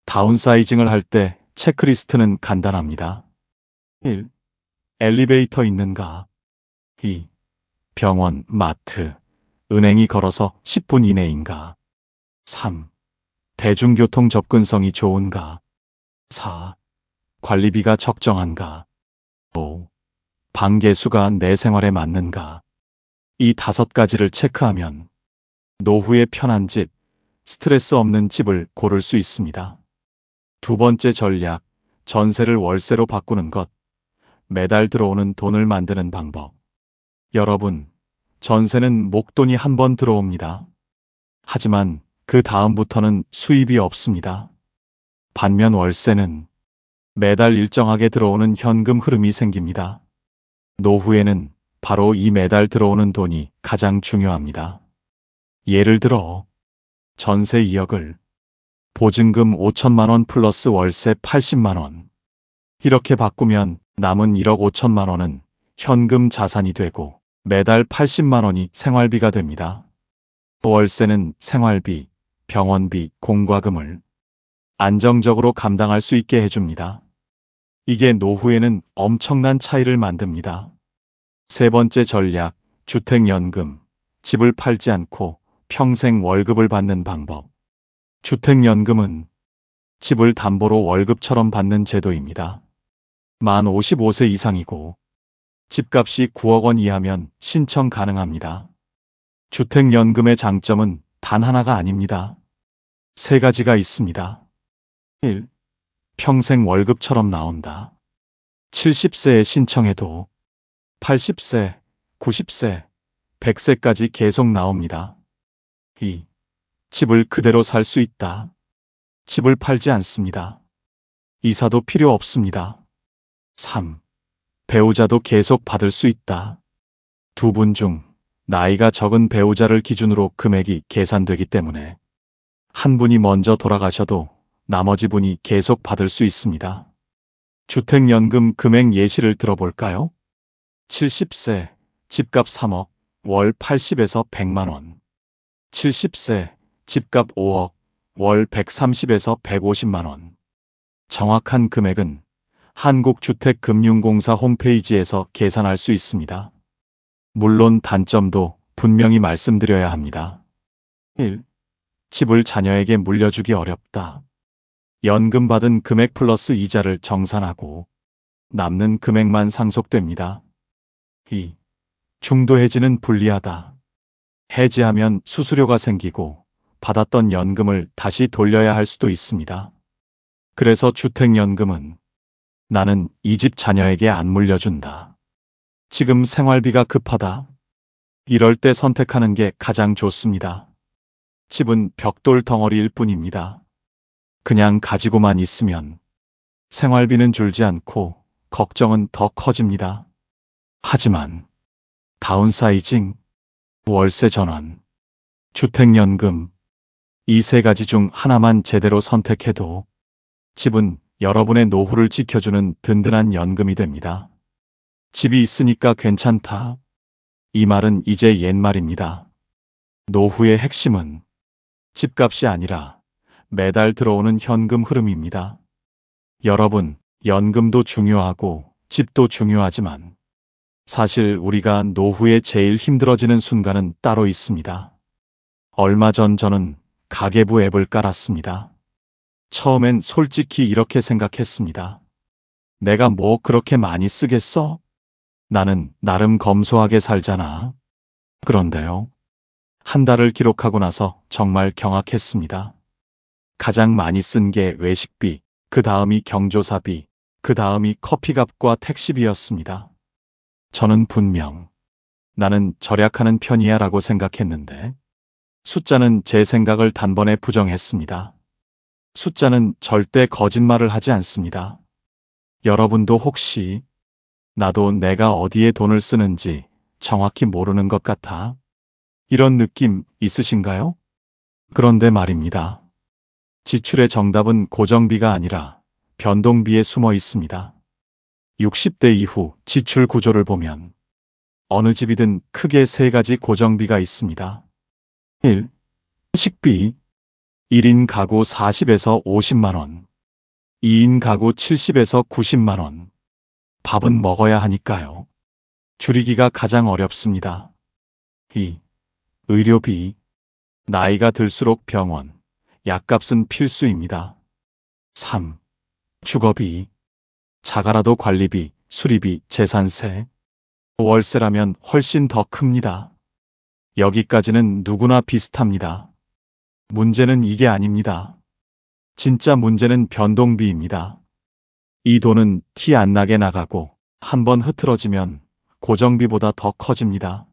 다운사이징을 할 때 체크리스트는 간단합니다. 1. 엘리베이터 있는가? 2. 병원, 마트, 은행이 걸어서 10분 이내인가? 3. 대중교통 접근성이 좋은가? 4. 관리비가 적정한가? 5. 방 개수가 내 생활에 맞는가? 이 5가지를 체크하면 노후에 편한 집, 스트레스 없는 집을 고를 수 있습니다. 두 번째 전략, 전세를 월세로 바꾸는 것. 매달 들어오는 돈을 만드는 방법. 여러분, 전세는 목돈이 한 번 들어옵니다. 하지만 그 다음부터는 수입이 없습니다. 반면 월세는 매달 일정하게 들어오는 현금 흐름이 생깁니다. 노후에는 바로 이 매달 들어오는 돈이 가장 중요합니다. 예를 들어 전세 2억을 보증금 5천만 원 플러스 월세 80만 원. 이렇게 바꾸면 남은 1억 5천만 원은 현금 자산이 되고 매달 80만 원이 생활비가 됩니다. 월세는 생활비, 병원비, 공과금을 안정적으로 감당할 수 있게 해줍니다. 이게 노후에는 엄청난 차이를 만듭니다. 세 번째 전략, 주택연금. 집을 팔지 않고 평생 월급을 받는 방법. 주택연금은 집을 담보로 월급처럼 받는 제도입니다. 만 55세 이상이고 집값이 9억 원 이하면 신청 가능합니다. 주택연금의 장점은 단 하나가 아닙니다. 세 가지가 있습니다. 1. 평생 월급처럼 나온다. 70세에 신청해도 80세, 90세, 100세까지 계속 나옵니다. 2. 집을 그대로 살 수 있다. 집을 팔지 않습니다. 이사도 필요 없습니다. 3. 배우자도 계속 받을 수 있다. 두 분 중 나이가 적은 배우자를 기준으로 금액이 계산되기 때문에 한 분이 먼저 돌아가셔도 나머지 분이 계속 받을 수 있습니다. 주택연금 금액 예시를 들어볼까요? 70세, 집값 3억, 월 80에서 100만 원. 70세, 집값 5억, 월 130에서 150만 원. 정확한 금액은 한국주택금융공사 홈페이지에서 계산할 수 있습니다. 물론 단점도 분명히 말씀드려야 합니다. 1. 집을 자녀에게 물려주기 어렵다. 연금 받은 금액 플러스 이자를 정산하고 남는 금액만 상속됩니다. 2. 중도 해지는 불리하다. 해지하면 수수료가 생기고 받았던 연금을 다시 돌려야 할 수도 있습니다. 그래서 주택연금은 나는 이 집 자녀에게 안 물려준다. 지금 생활비가 급하다. 이럴 때 선택하는 게 가장 좋습니다. 집은 벽돌 덩어리일 뿐입니다. 그냥 가지고만 있으면 생활비는 줄지 않고 걱정은 더 커집니다. 하지만 다운사이징, 월세 전환, 주택연금 이 세 가지 중 하나만 제대로 선택해도 집은 여러분의 노후를 지켜주는 든든한 연금이 됩니다. 집이 있으니까 괜찮다. 이 말은 이제 옛말입니다. 노후의 핵심은 집값이 아니라 매달 들어오는 현금 흐름입니다. 여러분, 연금도 중요하고 집도 중요하지만 사실 우리가 노후에 제일 힘들어지는 순간은 따로 있습니다. 얼마 전 저는 가계부 앱을 깔았습니다. 처음엔 솔직히 이렇게 생각했습니다. 내가 뭐 그렇게 많이 쓰겠어? 나는 나름 검소하게 살잖아. 그런데요. 한 달을 기록하고 나서 정말 경악했습니다. 가장 많이 쓴 게 외식비, 그 다음이 경조사비, 그 다음이 커피값과 택시비였습니다. 저는 분명 나는 절약하는 편이야 라고 생각했는데 숫자는 제 생각을 단번에 부정했습니다. 숫자는 절대 거짓말을 하지 않습니다. 여러분도 혹시 나도 내가 어디에 돈을 쓰는지 정확히 모르는 것 같아? 이런 느낌 있으신가요? 그런데 말입니다. 지출의 정답은 고정비가 아니라 변동비에 숨어 있습니다. 60대 이후 지출 구조를 보면 어느 집이든 크게 세 가지 고정비가 있습니다. 1. 식비 1인 가구 40에서 50만 원, 2인 가구 70에서 90만 원. 밥은 먹어야 하니까요. 줄이기가 가장 어렵습니다. 2. 의료비. 나이가 들수록 병원, 약값은 필수입니다. 3. 주거비. 자가라도 관리비, 수리비, 재산세. 월세라면 훨씬 더 큽니다. 여기까지는 누구나 비슷합니다. 문제는 이게 아닙니다. 진짜 문제는 변동비입니다. 이 돈은 티 안 나게 나가고 한번 흐트러지면 고정비보다 더 커집니다.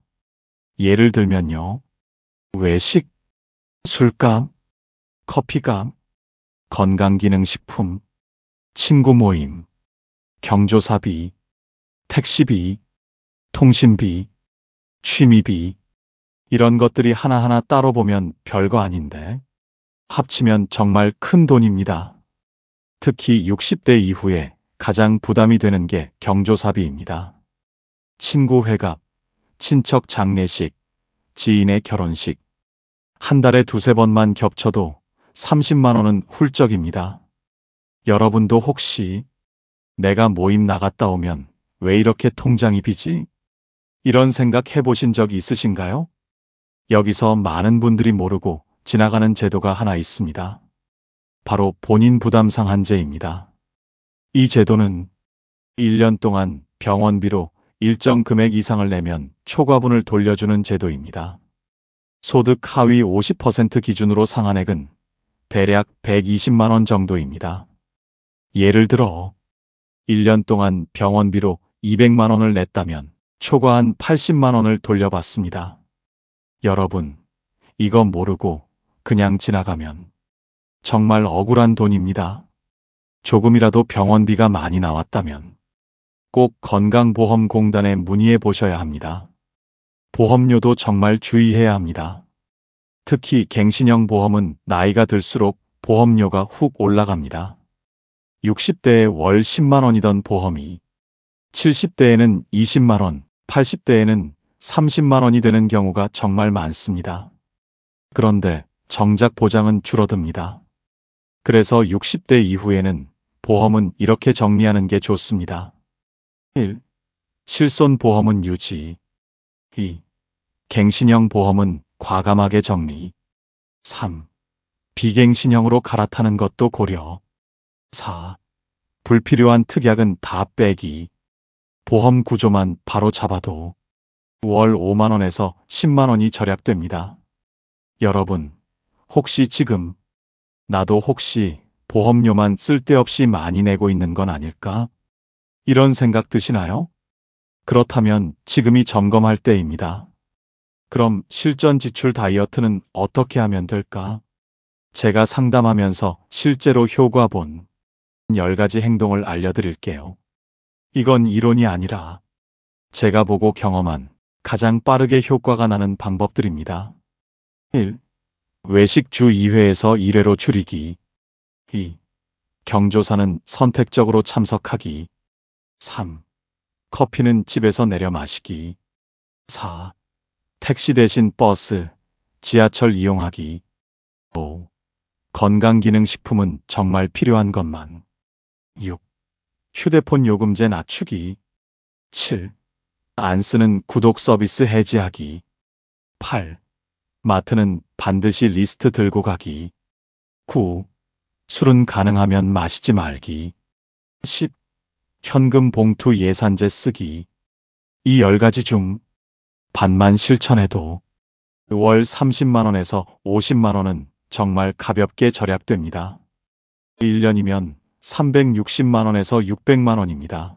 예를 들면요. 외식, 술값, 커피값, 건강기능식품, 친구 모임, 경조사비, 택시비, 통신비, 취미비 이런 것들이 하나하나 따로 보면 별거 아닌데 합치면 정말 큰 돈입니다. 특히 60대 이후에 가장 부담이 되는 게 경조사비입니다. 친구 회갑, 친척 장례식, 지인의 결혼식. 한 달에 두세 번만 겹쳐도 30만 원은 훌쩍입니다. 여러분도 혹시 내가 모임 나갔다 오면 왜 이렇게 통장이 비지? 이런 생각 해보신 적 있으신가요? 여기서 많은 분들이 모르고 지나가는 제도가 하나 있습니다. 바로 본인 부담 상한제입니다. 이 제도는 1년 동안 병원비로 일정 금액 이상을 내면 초과분을 돌려주는 제도입니다. 소득 하위 50% 기준으로 상한액은 대략 120만 원 정도입니다. 예를 들어 1년 동안 병원비로 200만 원을 냈다면 초과한 80만 원을 돌려받습니다. 여러분, 이거 모르고 그냥 지나가면 정말 억울한 돈입니다. 조금이라도 병원비가 많이 나왔다면 꼭 건강보험공단에 문의해 보셔야 합니다. 보험료도 정말 주의해야 합니다. 특히 갱신형 보험은 나이가 들수록 보험료가 훅 올라갑니다. 60대에 월 10만 원이던 보험이 70대에는 20만 원, 80대에는 30만 원이 되는 경우가 정말 많습니다. 그런데 정작 보장은 줄어듭니다. 그래서 60대 이후에는 보험은 이렇게 정리하는 게 좋습니다. 1. 실손보험은 유지. 2. 갱신형 보험은 과감하게 정리. 3. 비갱신형으로 갈아타는 것도 고려. 4. 불필요한 특약은 다 빼기. 보험 구조만 바로 잡아도 월 5만 원에서 10만 원이 절약됩니다. 여러분, 혹시 지금 나도 혹시 보험료만 쓸데없이 많이 내고 있는 건 아닐까? 이런 생각 드시나요? 그렇다면 지금이 점검할 때입니다. 그럼 실전 지출 다이어트는 어떻게 하면 될까? 제가 상담하면서 실제로 효과 본 10가지 행동을 알려드릴게요. 이건 이론이 아니라 제가 보고 경험한 가장 빠르게 효과가 나는 방법들입니다. 1. 외식 주 2회에서 1회로 줄이기. 2. 경조사는 선택적으로 참석하기. 3. 커피는 집에서 내려 마시기. 4. 택시 대신 버스, 지하철 이용하기. 5. 건강기능식품은 정말 필요한 것만. 6. 휴대폰 요금제 낮추기. 7. 안 쓰는 구독 서비스 해지하기. 8. 마트는 반드시 리스트 들고 가기. 9. 술은 가능하면 마시지 말기. 10. 현금 봉투 예산제 쓰기. 이 10가지 중 반만 실천해도 월 30만 원에서 50만 원은 정말 가볍게 절약됩니다. 1년이면 360만 원에서 600만 원입니다.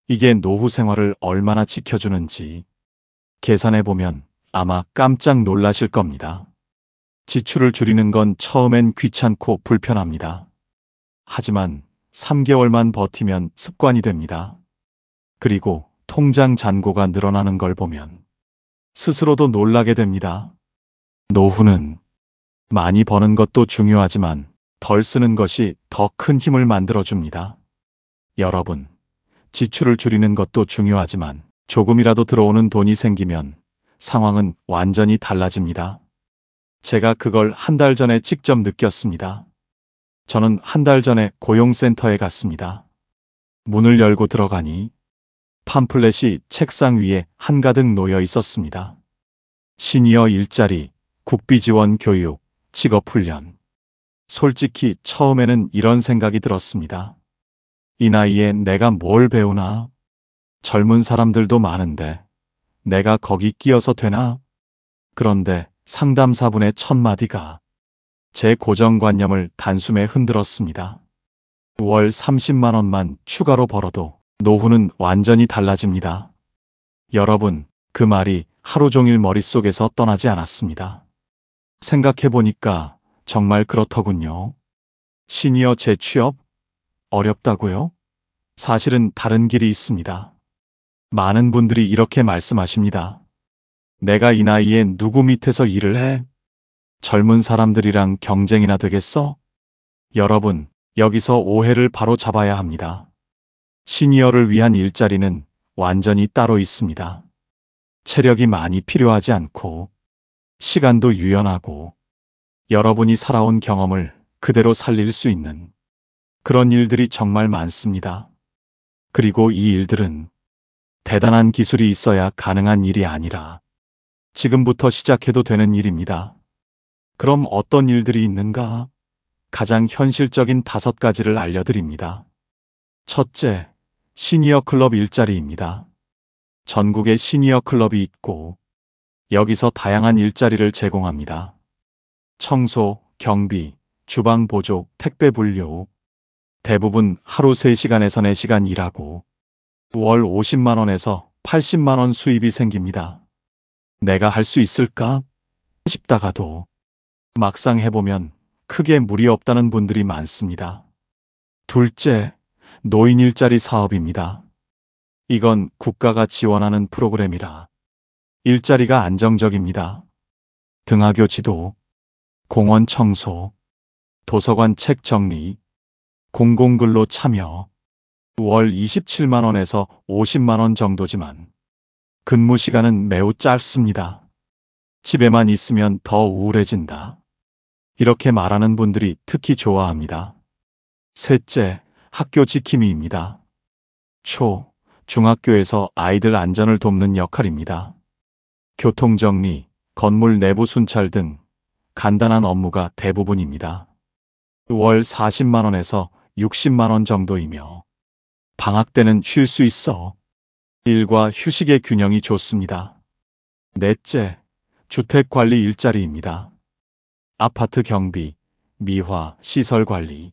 이게 노후 생활을 얼마나 지켜주는지 계산해보면 아마 깜짝 놀라실 겁니다. 지출을 줄이는 건 처음엔 귀찮고 불편합니다. 하지만 3개월만 버티면 습관이 됩니다. 그리고 통장 잔고가 늘어나는 걸 보면 스스로도 놀라게 됩니다. 노후는 많이 버는 것도 중요하지만 덜 쓰는 것이 더 큰 힘을 만들어줍니다. 여러분, 지출을 줄이는 것도 중요하지만 조금이라도 들어오는 돈이 생기면 상황은 완전히 달라집니다. 제가 그걸 한 달 전에 직접 느꼈습니다. 저는 한 달 전에 고용센터에 갔습니다. 문을 열고 들어가니 팜플렛이 책상 위에 한가득 놓여 있었습니다. 시니어 일자리, 국비 지원 교육, 직업훈련. 솔직히 처음에는 이런 생각이 들었습니다. 이 나이에 내가 뭘 배우나? 젊은 사람들도 많은데 내가 거기 끼어서 되나? 그런데 상담사분의 첫 마디가 제 고정관념을 단숨에 흔들었습니다. 월 30만 원만 추가로 벌어도 노후는 완전히 달라집니다. 여러분, 그 말이 하루 종일 머릿속에서 떠나지 않았습니다. 생각해보니까 정말 그렇더군요. 시니어 재취업? 어렵다고요? 사실은 다른 길이 있습니다. 많은 분들이 이렇게 말씀하십니다. 내가 이 나이에 누구 밑에서 일을 해? 젊은 사람들이랑 경쟁이나 되겠어? 여러분, 여기서 오해를 바로 잡아야 합니다. 시니어를 위한 일자리는 완전히 따로 있습니다. 체력이 많이 필요하지 않고 시간도 유연하고 여러분이 살아온 경험을 그대로 살릴 수 있는 그런 일들이 정말 많습니다. 그리고 이 일들은 대단한 기술이 있어야 가능한 일이 아니라 지금부터 시작해도 되는 일입니다. 그럼 어떤 일들이 있는가? 가장 현실적인 5가지를 알려드립니다. 첫째, 시니어 클럽 일자리입니다. 전국에 시니어 클럽이 있고 여기서 다양한 일자리를 제공합니다. 청소, 경비, 주방 보조, 택배 분류. 대부분 하루 3시간에서 4시간 일하고 월 50만 원에서 80만 원 수입이 생깁니다. 내가 할 수 있을까 싶다가도 막상 해보면 크게 무리 없다는 분들이 많습니다. 둘째, 노인 일자리 사업입니다. 이건 국가가 지원하는 프로그램이라 일자리가 안정적입니다. 등하교 지도, 공원 청소, 도서관 책 정리, 공공근로 참여, 월 27만 원에서 50만 원 정도지만 근무 시간은 매우 짧습니다. 집에만 있으면 더 우울해진다. 이렇게 말하는 분들이 특히 좋아합니다. 셋째, 학교 지킴이입니다. 초, 중학교에서 아이들 안전을 돕는 역할입니다. 교통정리, 건물 내부 순찰 등 간단한 업무가 대부분입니다. 월 40만 원에서 60만 원 정도이며 방학 때는 쉴 수 있어 일과 휴식의 균형이 좋습니다. 넷째, 주택관리 일자리입니다. 아파트 경비, 미화, 시설 관리.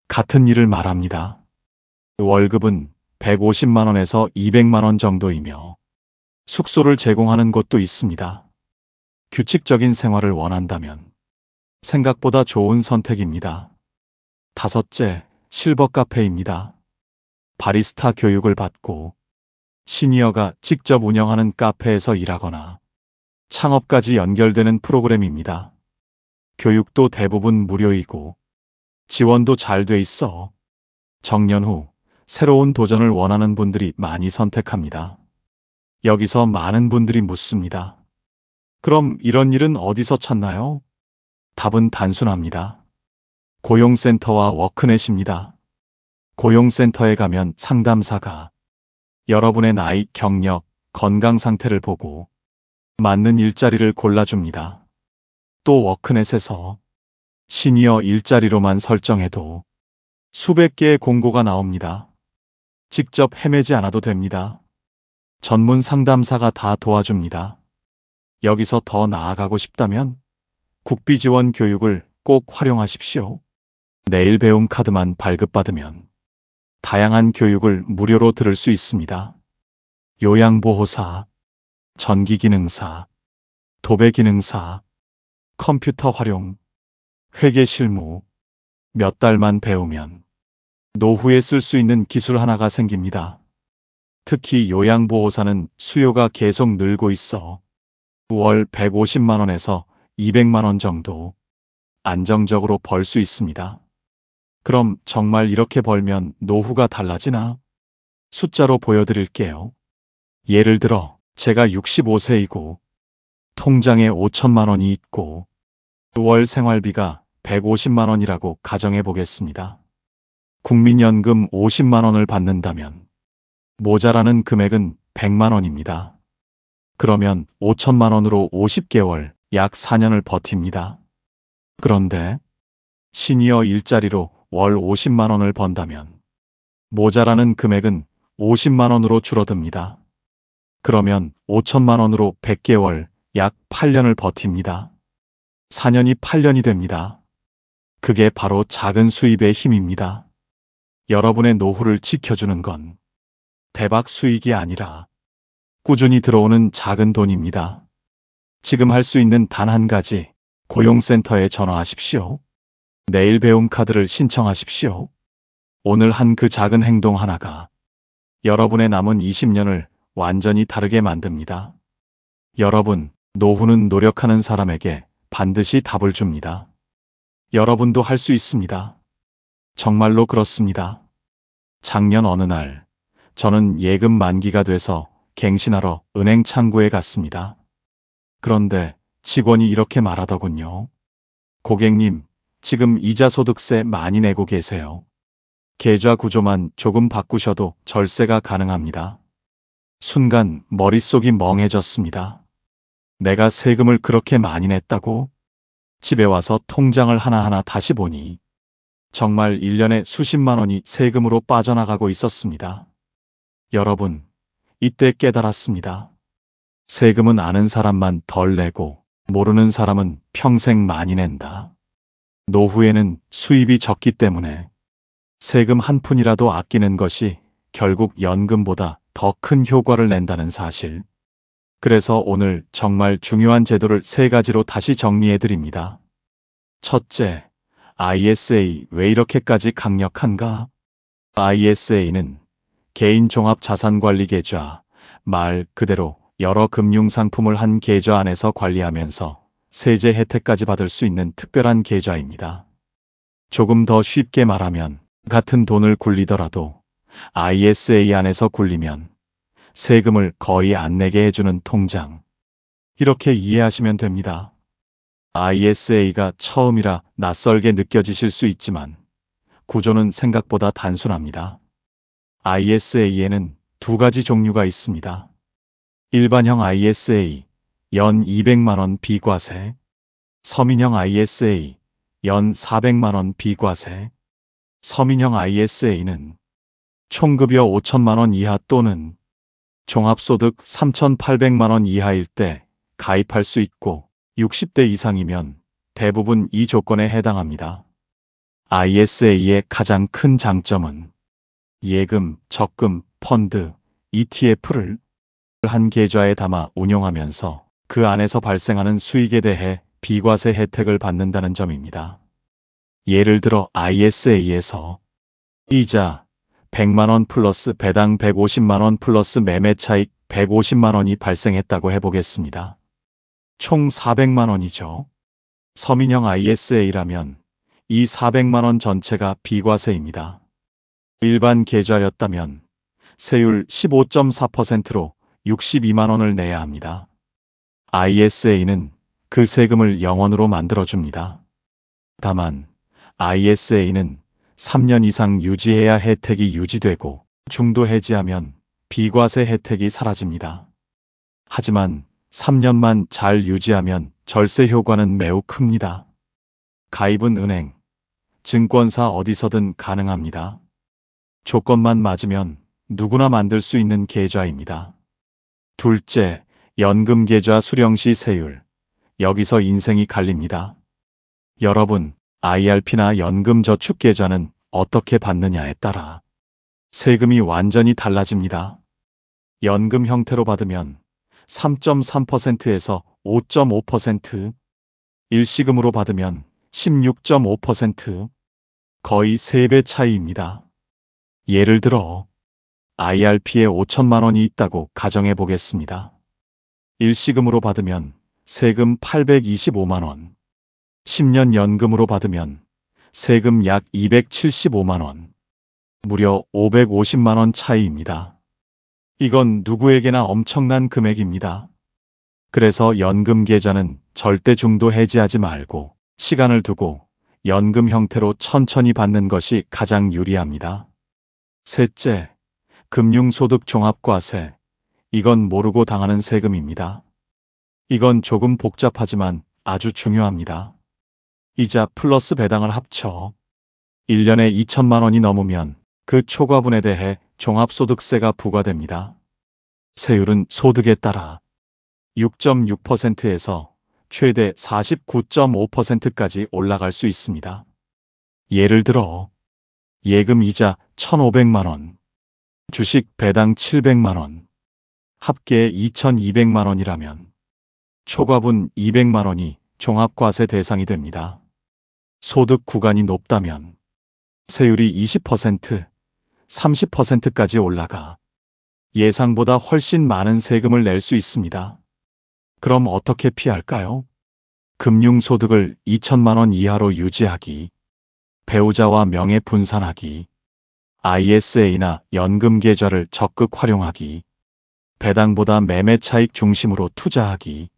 같은 일을 말합니다. 월급은 150만 원에서 200만 원 정도이며 숙소를 제공하는 곳도 있습니다. 규칙적인 생활을 원한다면 생각보다 좋은 선택입니다. 다섯째, 실버 카페입니다. 바리스타 교육을 받고 시니어가 직접 운영하는 카페에서 일하거나 창업까지 연결되는 프로그램입니다. 교육도 대부분 무료이고 지원도 잘 돼 있어 정년 후 새로운 도전을 원하는 분들이 많이 선택합니다. 여기서 많은 분들이 묻습니다. 그럼 이런 일은 어디서 찾나요? 답은 단순합니다. 고용센터와 워크넷입니다. 고용센터에 가면 상담사가 여러분의 나이, 경력, 건강 상태를 보고 맞는 일자리를 골라줍니다. 또 워크넷에서 시니어 일자리로만 설정해도 수백 개의 공고가 나옵니다. 직접 헤매지 않아도 됩니다. 전문 상담사가 다 도와줍니다. 여기서 더 나아가고 싶다면 국비 지원 교육을 꼭 활용하십시오. 내일 배움 카드만 발급받으면 다양한 교육을 무료로 들을 수 있습니다. 요양보호사, 전기기능사, 도배기능사, 컴퓨터 활용, 회계 실무. 몇 달만 배우면 노후에 쓸 수 있는 기술 하나가 생깁니다. 특히 요양보호사는 수요가 계속 늘고 있어 월 150만 원에서 200만 원 정도 안정적으로 벌 수 있습니다. 그럼 정말 이렇게 벌면 노후가 달라지나? 숫자로 보여드릴게요. 예를 들어 제가 65세이고 통장에 5천만 원이 있고 월 생활비가 150만 원이라고 가정해 보겠습니다. 국민연금 50만 원을 받는다면 모자라는 금액은 100만 원입니다. 그러면 5천만 원으로 50개월, 약 4년을 버팁니다. 그런데 시니어 일자리로 월 50만 원을 번다면 모자라는 금액은 50만 원으로 줄어듭니다. 그러면 5천만 원으로 100개월, 약 8년을 버팁니다. 4년이 8년이 됩니다. 그게 바로 작은 수입의 힘입니다. 여러분의 노후를 지켜주는 건 대박 수익이 아니라 꾸준히 들어오는 작은 돈입니다. 지금 할 수 있는 단 한 가지, 고용센터에 전화하십시오. 내일 배움 카드를 신청하십시오. 오늘 한 그 작은 행동 하나가 여러분의 남은 20년을 완전히 다르게 만듭니다. 여러분, 노후는 노력하는 사람에게 반드시 답을 줍니다. 여러분도 할 수 있습니다. 정말로 그렇습니다. 작년 어느 날, 저는 예금 만기가 돼서 갱신하러 은행 창구에 갔습니다. 그런데 직원이 이렇게 말하더군요. 고객님, 지금 이자소득세 많이 내고 계세요. 계좌 구조만 조금 바꾸셔도 절세가 가능합니다. 순간 머릿속이 멍해졌습니다. 내가 세금을 그렇게 많이 냈다고? 집에 와서 통장을 하나하나 다시 보니 정말 1년에 수십만 원이 세금으로 빠져나가고 있었습니다. 여러분, 이때 깨달았습니다. 세금은 아는 사람만 덜 내고 모르는 사람은 평생 많이 낸다. 노후에는 수입이 적기 때문에 세금 한 푼이라도 아끼는 것이 결국 연금보다 더 큰 효과를 낸다는 사실. 그래서 오늘 정말 중요한 제도를 3가지로 다시 정리해 드립니다. 첫째, ISA 왜 이렇게까지 강력한가? ISA는 개인종합자산관리계좌, 말 그대로 여러 금융상품을 한 계좌 안에서 관리하면서 세제 혜택까지 받을 수 있는 특별한 계좌입니다. 조금 더 쉽게 말하면 같은 돈을 굴리더라도 ISA 안에서 굴리면 세금을 거의 안 내게 해주는 통장. 이렇게 이해하시면 됩니다. ISA가 처음이라 낯설게 느껴지실 수 있지만 구조는 생각보다 단순합니다. ISA에는 2가지 종류가 있습니다. 일반형 ISA, 연 200만 원 비과세, 서민형 ISA, 연 400만 원 비과세. 서민형 ISA는 총급여 5천만 원 이하 또는 종합소득 3,800만 원 이하일 때 가입할 수 있고 60대 이상이면 대부분 이 조건에 해당합니다. ISA의 가장 큰 장점은 예금, 적금, 펀드, ETF를 한 계좌에 담아 운용하면서 그 안에서 발생하는 수익에 대해 비과세 혜택을 받는다는 점입니다. 예를 들어 ISA에서 이자 100만 원 플러스 배당 150만 원 플러스 매매 차익 150만 원이 발생했다고 해보겠습니다. 총 400만 원이죠. 서민형 ISA라면 이 400만 원 전체가 비과세입니다. 일반 계좌였다면 세율 15.4%로 62만 원을 내야 합니다. ISA는 그 세금을 0원으로 만들어줍니다. 다만 ISA는 3년 이상 유지해야 혜택이 유지되고 중도 해지하면 비과세 혜택이 사라집니다. 하지만 3년만 잘 유지하면 절세 효과는 매우 큽니다. 가입은 은행, 증권사 어디서든 가능합니다. 조건만 맞으면 누구나 만들 수 있는 계좌입니다. 둘째, 연금계좌 수령시 세율. 여기서 인생이 갈립니다. 여러분, IRP나 연금저축계좌는 어떻게 받느냐에 따라 세금이 완전히 달라집니다. 연금 형태로 받으면 3.3%에서 5.5%, 일시금으로 받으면 16.5%, 거의 3배 차이입니다. 예를 들어 IRP에 5천만 원이 있다고 가정해 보겠습니다. 일시금으로 받으면 세금 825만 원, 10년 연금으로 받으면 세금 약 275만 원, 무려 550만 원 차이입니다. 이건 누구에게나 엄청난 금액입니다. 그래서 연금 계좌는 절대 중도 해지하지 말고 시간을 두고 연금 형태로 천천히 받는 것이 가장 유리합니다. 셋째, 금융소득 종합과세. 이건 모르고 당하는 세금입니다. 이건 조금 복잡하지만 아주 중요합니다. 이자 플러스 배당을 합쳐 1년에 2천만 원이 넘으면 그 초과분에 대해 종합소득세가 부과됩니다. 세율은 소득에 따라 6.6%에서 최대 49.5%까지 올라갈 수 있습니다. 예를 들어 예금 이자 1,500만 원, 주식 배당 700만 원, 합계 2,200만 원이라면 초과분 200만 원이 종합과세 대상이 됩니다. 소득 구간이 높다면 세율이 20%, 30%까지 올라가 예상보다 훨씬 많은 세금을 낼 수 있습니다. 그럼 어떻게 피할까요? 금융소득을 2천만 원 이하로 유지하기, 배우자와 명예 분산하기, ISA나 연금계좌를 적극 활용하기, 배당보다 매매 차익 중심으로 투자하기,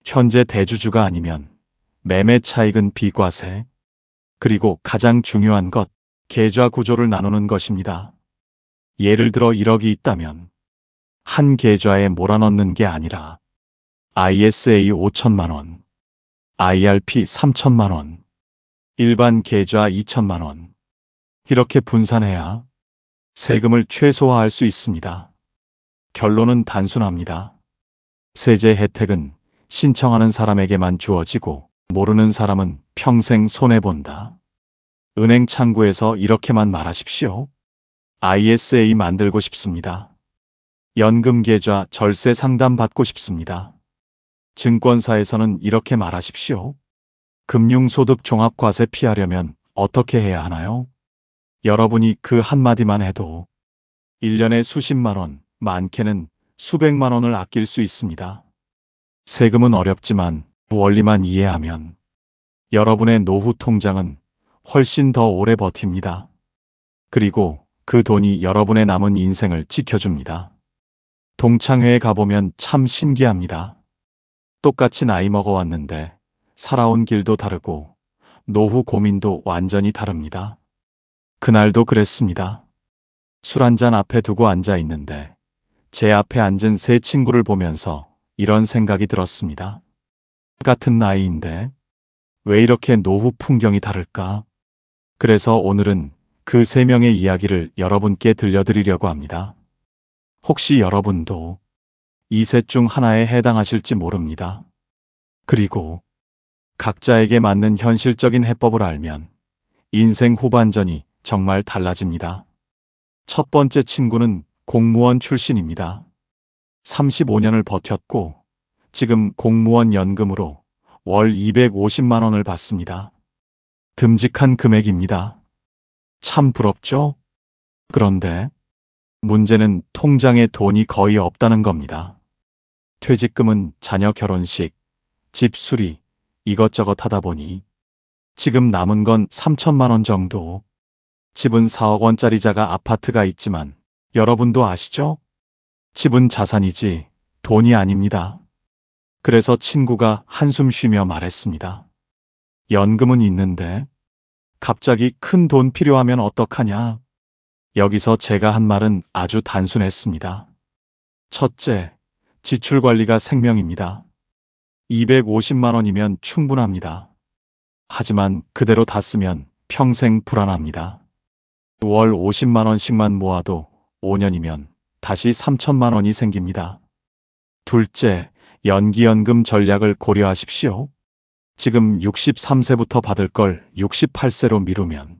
현재 대주주가 아니면 매매 차익은 비과세, 그리고 가장 중요한 것, 계좌 구조를 나누는 것입니다. 예를 들어 1억이 있다면 한 계좌에 몰아넣는 게 아니라 ISA 5천만 원, IRP 3천만 원, 일반 계좌 2천만 원. 이렇게 분산해야 세금을 최소화할 수 있습니다. 결론은 단순합니다. 세제 혜택은 신청하는 사람에게만 주어지고 모르는 사람은 평생 손해본다. 은행 창구에서 이렇게만 말하십시오. ISA 만들고 싶습니다. 연금계좌 절세 상담 받고 싶습니다. 증권사에서는 이렇게 말하십시오. 금융소득 종합과세 피하려면 어떻게 해야 하나요? 여러분이 그 한마디만 해도 1년에 수십만 원, 많게는 수백만 원을 아낄 수 있습니다. 세금은 어렵지만 원리만 이해하면 여러분의 노후 통장은 훨씬 더 오래 버팁니다. 그리고 그 돈이 여러분의 남은 인생을 지켜줍니다. 동창회에 가보면 참 신기합니다. 똑같이 나이 먹어왔는데 살아온 길도 다르고 노후 고민도 완전히 다릅니다. 그날도 그랬습니다. 술 한잔 앞에 두고 앉아 있는데 제 앞에 앉은 세 친구를 보면서 이런 생각이 들었습니다. 같은 나이인데 왜 이렇게 노후 풍경이 다를까? 그래서 오늘은 그 세 명의 이야기를 여러분께 들려드리려고 합니다. 혹시 여러분도 이 셋 중 하나에 해당하실지 모릅니다. 그리고 각자에게 맞는 현실적인 해법을 알면 인생 후반전이 정말 달라집니다. 첫 번째 친구는 공무원 출신입니다. 35년을 버텼고 지금 공무원 연금으로 월 250만 원을 받습니다. 듬직한 금액입니다. 참 부럽죠? 그런데 문제는 통장에 돈이 거의 없다는 겁니다. 퇴직금은 자녀 결혼식, 집 수리, 이것저것 하다 보니 지금 남은 건 3천만 원 정도. 집은 4억 원짜리 자가 아파트가 있지만 여러분도 아시죠? 집은 자산이지 돈이 아닙니다. 그래서 친구가 한숨 쉬며 말했습니다. 연금은 있는데 갑자기 큰 돈 필요하면 어떡하냐? 여기서 제가 한 말은 아주 단순했습니다. 첫째, 지출 관리가 생명입니다. 250만 원이면 충분합니다. 하지만 그대로 다 쓰면 평생 불안합니다. 월 50만 원씩만 모아도 5년이면 다시 3천만 원이 생깁니다. 둘째, 연기연금 전략을 고려하십시오. 지금 63세부터 받을 걸 68세로 미루면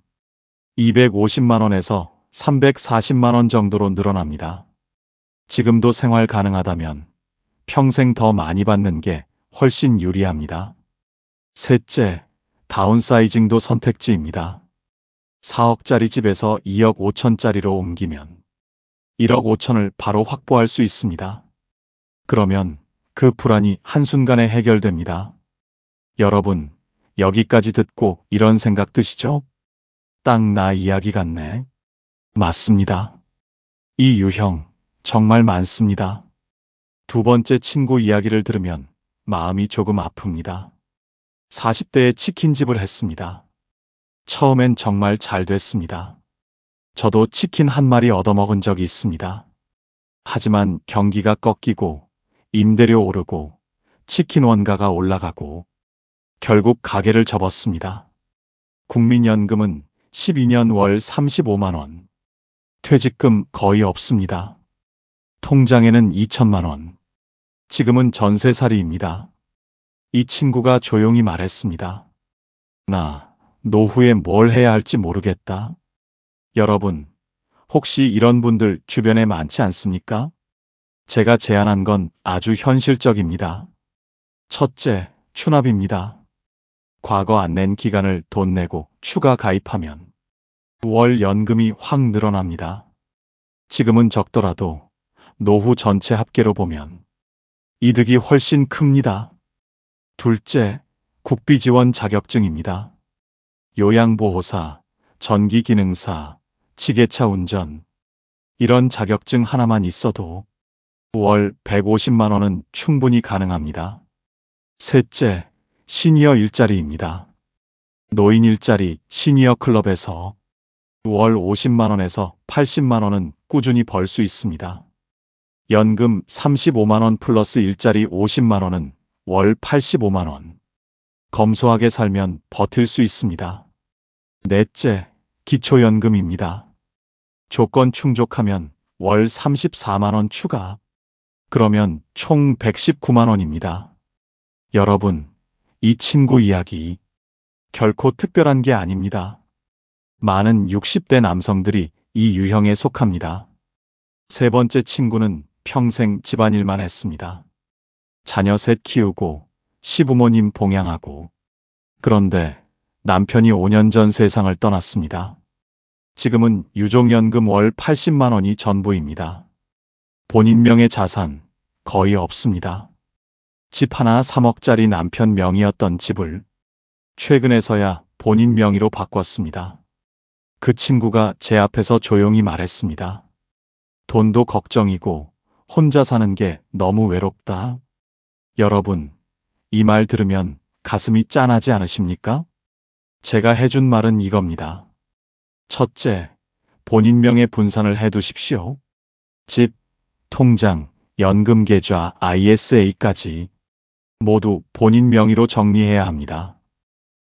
250만 원에서 340만 원 정도로 늘어납니다. 지금도 생활 가능하다면 평생 더 많이 받는 게 훨씬 유리합니다. 셋째, 다운사이징도 선택지입니다. 4억짜리 집에서 2억 5천짜리로 옮기면 1억 5천을 바로 확보할 수 있습니다. 그러면 그 불안이 한순간에 해결됩니다. 여러분, 여기까지 듣고 이런 생각 드시죠? 딱 나 이야기 같네. 맞습니다. 이 유형 정말 많습니다. 두 번째 친구 이야기를 들으면 마음이 조금 아픕니다. 40대에 치킨집을 했습니다. 처음엔 정말 잘 됐습니다. 저도 치킨 한 마리 얻어먹은 적이 있습니다. 하지만 경기가 꺾이고 임대료 오르고 치킨 원가가 올라가고 결국 가게를 접었습니다. 국민연금은 12년 월 35만 원. 퇴직금 거의 없습니다. 통장에는 2천만 원. 지금은 전세살이입니다. 이 친구가 조용히 말했습니다. 나 노후에 뭘 해야 할지 모르겠다. 여러분, 혹시 이런 분들 주변에 많지 않습니까? 제가 제안한 건 아주 현실적입니다. 첫째, 추납입니다. 과거 안 낸 기간을 돈 내고 추가 가입하면 월 연금이 확 늘어납니다. 지금은 적더라도 노후 전체 합계로 보면 이득이 훨씬 큽니다. 둘째, 국비지원 자격증입니다. 요양보호사, 전기기능사, 지게차 운전, 이런 자격증 하나만 있어도 월 150만 원은 충분히 가능합니다. 셋째, 시니어 일자리입니다. 노인 일자리 시니어 클럽에서 월 50만 원에서 80만 원은 꾸준히 벌 수 있습니다. 연금 35만 원 플러스 일자리 50만 원은 월 85만 원. 검소하게 살면 버틸 수 있습니다. 넷째, 기초연금입니다. 조건 충족하면 월 34만 원 추가. 그러면 총 119만 원입니다. 여러분, 이 친구 이야기 결코 특별한 게 아닙니다. 많은 60대 남성들이 이 유형에 속합니다. 세 번째 친구는 평생 집안일만 했습니다. 자녀 셋 키우고 시부모님 봉양하고. 그런데 남편이 5년 전 세상을 떠났습니다. 지금은 유족연금 월 80만 원이 전부입니다. 본인 명의 자산 거의 없습니다. 집 하나 3억짜리 남편 명의였던 집을 최근에서야 본인 명의로 바꿨습니다. 그 친구가 제 앞에서 조용히 말했습니다. 돈도 걱정이고 혼자 사는 게 너무 외롭다. 여러분, 이 말 들으면 가슴이 짠하지 않으십니까? 제가 해준 말은 이겁니다. 첫째, 본인 명의 분산을 해두십시오. 집, 통장, 연금 계좌, ISA까지 모두 본인 명의로 정리해야 합니다.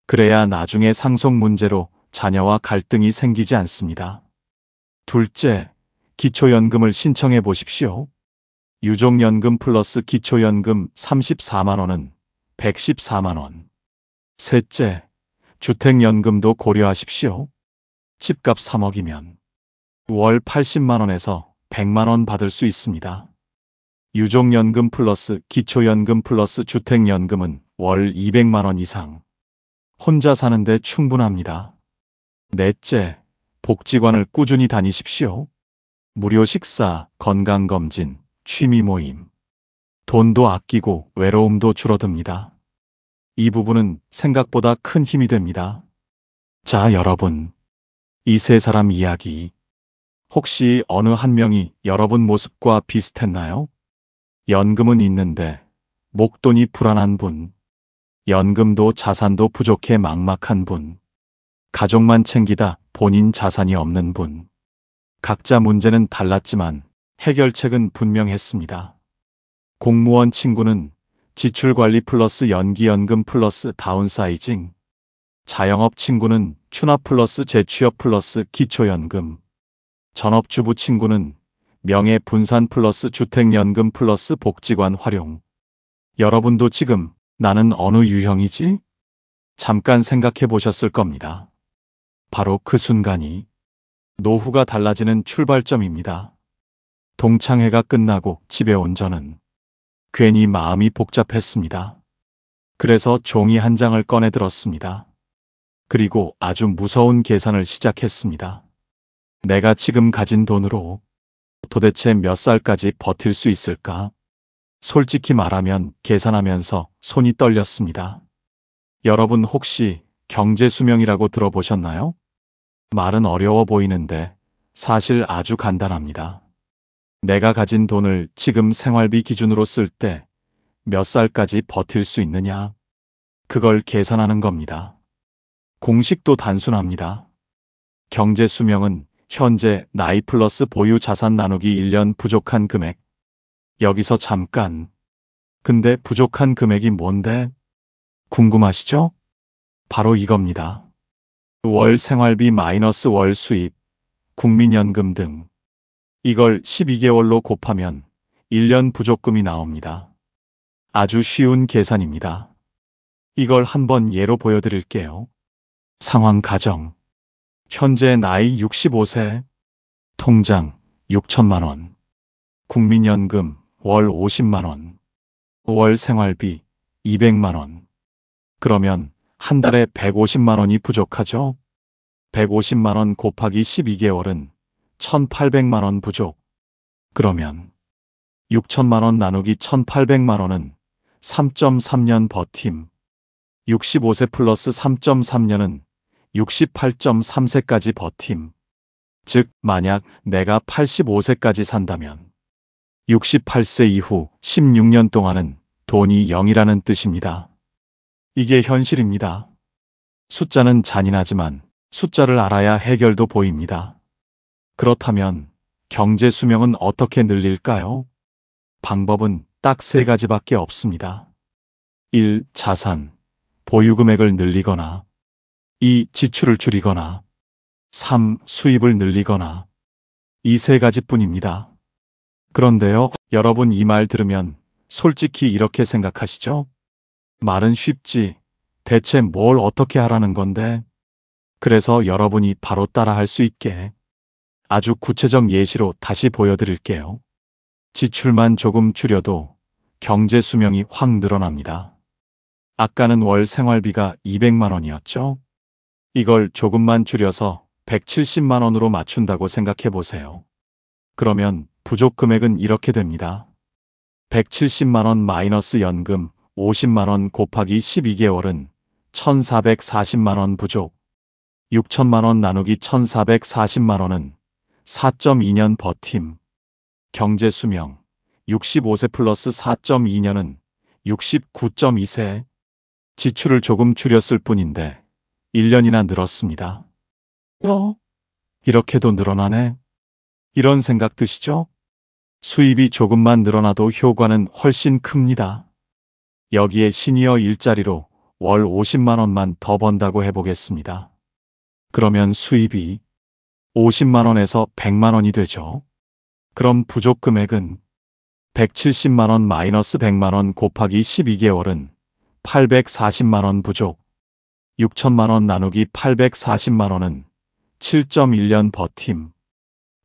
그래야 나중에 상속 문제로 자녀와 갈등이 생기지 않습니다. 둘째, 기초연금을 신청해 보십시오. 유족연금 플러스 기초연금 34만 원은 114만 원. 셋째, 주택연금도 고려하십시오. 집값 3억이면 월 80만 원에서 100만 원 받을 수 있습니다. 유족연금 플러스 기초연금 플러스 주택연금은 월 200만 원 이상. 혼자 사는데 충분합니다. 넷째, 복지관을 꾸준히 다니십시오. 무료 식사, 건강검진, 취미 모임. 돈도 아끼고 외로움도 줄어듭니다. 이 부분은 생각보다 큰 힘이 됩니다. 자, 여러분. 이 세 사람 이야기. 혹시 어느 한 명이 여러분 모습과 비슷했나요? 연금은 있는데 목돈이 불안한 분. 연금도 자산도 부족해 막막한 분. 가족만 챙기다 본인 자산이 없는 분. 각자 문제는 달랐지만 해결책은 분명했습니다. 공무원 친구는 지출관리 플러스 연기연금 플러스 다운사이징. 자영업 친구는 추납 플러스 재취업 플러스 기초연금. 전업주부 친구는 명예 분산 플러스 주택연금 플러스 복지관 활용. 여러분도 지금 나는 어느 유형이지? 잠깐 생각해 보셨을 겁니다. 바로 그 순간이 노후가 달라지는 출발점입니다. 동창회가 끝나고 집에 온 저는 괜히 마음이 복잡했습니다. 그래서 종이 한 장을 꺼내 들었습니다. 그리고 아주 무서운 계산을 시작했습니다. 내가 지금 가진 돈으로 도대체 몇 살까지 버틸 수 있을까? 솔직히 말하면 계산하면서 손이 떨렸습니다. 여러분 혹시 경제수명이라고 들어보셨나요? 말은 어려워 보이는데 사실 아주 간단합니다. 내가 가진 돈을 지금 생활비 기준으로 쓸 때 몇 살까지 버틸 수 있느냐? 그걸 계산하는 겁니다. 공식도 단순합니다. 경제수명은 현재 나이 플러스 보유 자산 나누기 1년 부족한 금액. 여기서 잠깐. 근데 부족한 금액이 뭔데? 궁금하시죠? 바로 이겁니다. 월 생활비 마이너스 월 수입, 국민연금 등. 이걸 12개월로 곱하면 1년 부족금이 나옵니다. 아주 쉬운 계산입니다. 이걸 한번 예로 보여드릴게요. 상황 가정. 현재 나이 65세. 통장 6천만 원. 국민연금 월 50만 원. 월 생활비 200만 원. 그러면 한 달에 150만 원이 부족하죠? 150만 원 곱하기 12개월은 1,800만 원 부족. 그러면 6천만 원 나누기 1,800만 원은 3.3년 버팀. 65세 플러스 3.3년은 68.3세까지 버팀. 즉, 만약 내가 85세까지 산다면 68세 이후 16년 동안은 돈이 0이라는 뜻입니다. 이게 현실입니다. 숫자는 잔인하지만 숫자를 알아야 해결도 보입니다. 그렇다면 경제 수명은 어떻게 늘릴까요? 방법은 딱 세 가지밖에 없습니다. 1. 자산. 보유금액을 늘리거나 2. 지출을 줄이거나 3. 수입을 늘리거나 이 세 가지뿐입니다. 그런데요, 여러분 이 말 들으면 솔직히 이렇게 생각하시죠? 말은 쉽지. 대체 뭘 어떻게 하라는 건데? 그래서 여러분이 바로 따라할 수 있게 아주 구체적 예시로 다시 보여드릴게요. 지출만 조금 줄여도 경제 수명이 확 늘어납니다. 아까는 월 생활비가 200만 원이었죠? 이걸 조금만 줄여서 170만 원으로 맞춘다고 생각해 보세요. 그러면 부족 금액은 이렇게 됩니다. 170만 원 마이너스 연금 50만 원 곱하기 12개월은 1440만 원 부족. 6천만 원 나누기 1440만 원은 4.2년 버팀. 경제 수명 65세 플러스 4.2년은 69.2세. 지출을 조금 줄였을 뿐인데 1년이나 늘었습니다. 이렇게도 늘어나네? 이런 생각 드시죠? 수입이 조금만 늘어나도 효과는 훨씬 큽니다. 여기에 시니어 일자리로 월 50만 원만 더 번다고 해보겠습니다. 그러면 수입이 50만 원에서 100만 원이 되죠. 그럼 부족 금액은 170만 원 마이너스 100만 원 곱하기 12개월은 840만 원 부족. 6천만 원 나누기 840만 원은 7.1년 버팀.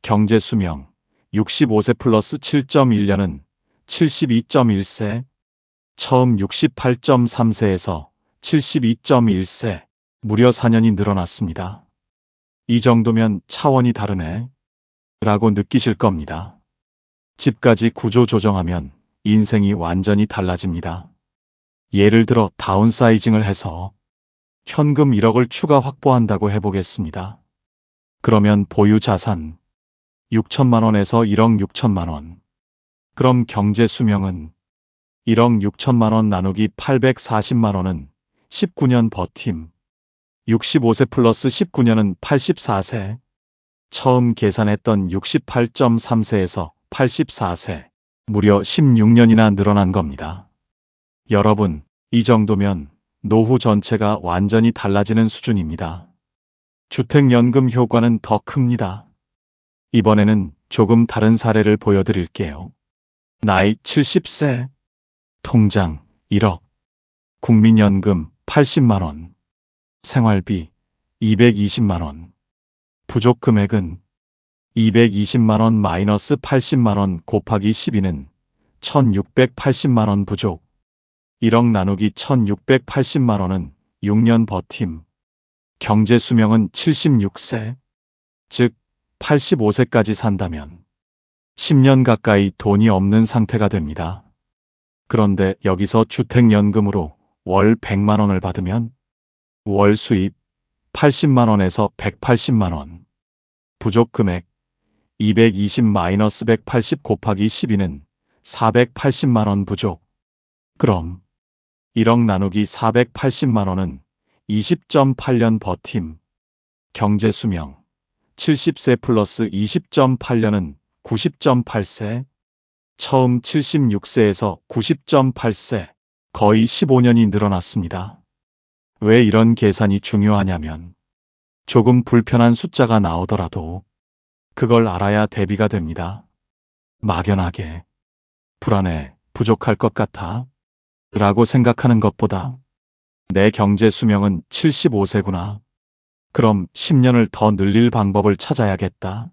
경제 수명 65세 플러스 7.1년은 72.1세. 처음 68.3세에서 72.1세. 무려 4년이 늘어났습니다. 이 정도면 차원이 다르네 라고 느끼실 겁니다. 집까지 구조 조정하면 인생이 완전히 달라집니다. 예를 들어 다운사이징을 해서 현금 1억을 추가 확보한다고 해보겠습니다. 그러면 보유 자산 6천만 원에서 1억 6천만 원. 그럼 경제 수명은 1억 6천만 원 나누기 840만 원은 19년 버팀. 65세 플러스 19년은 84세. 처음 계산했던 68.3세에서 84세. 무려 16년이나 늘어난 겁니다. 여러분, 이 정도면 노후 전체가 완전히 달라지는 수준입니다. 주택연금 효과는 더 큽니다. 이번에는 조금 다른 사례를 보여드릴게요. 나이 70세. 통장 1억. 국민연금 80만 원. 생활비 220만 원. 부족 금액은 220만 원 마이너스 80만 원 곱하기 12는 1680만 원 부족. 1억 나누기 1680만 원은 6년 버팀. 경제 수명은 76세. 즉 85세까지 산다면 10년 가까이 돈이 없는 상태가 됩니다. 그런데 여기서 주택연금으로 월 100만 원을 받으면 월 수입 80만 원에서 180만 원. 부족 금액 220-180 곱하기 12는 480만 원 부족. 그럼 1억 나누기 480만 원은 20.8년 버팀. 경제 수명 70세 플러스 20.8년은 90.8세. 처음 76세에서 90.8세. 거의 15년이 늘어났습니다. 왜 이런 계산이 중요하냐면 조금 불편한 숫자가 나오더라도 그걸 알아야 대비가 됩니다. 막연하게 불안해, 부족할 것 같아 라고 생각하는 것보다 내 경제 수명은 75세구나. 그럼 10년을 더 늘릴 방법을 찾아야겠다.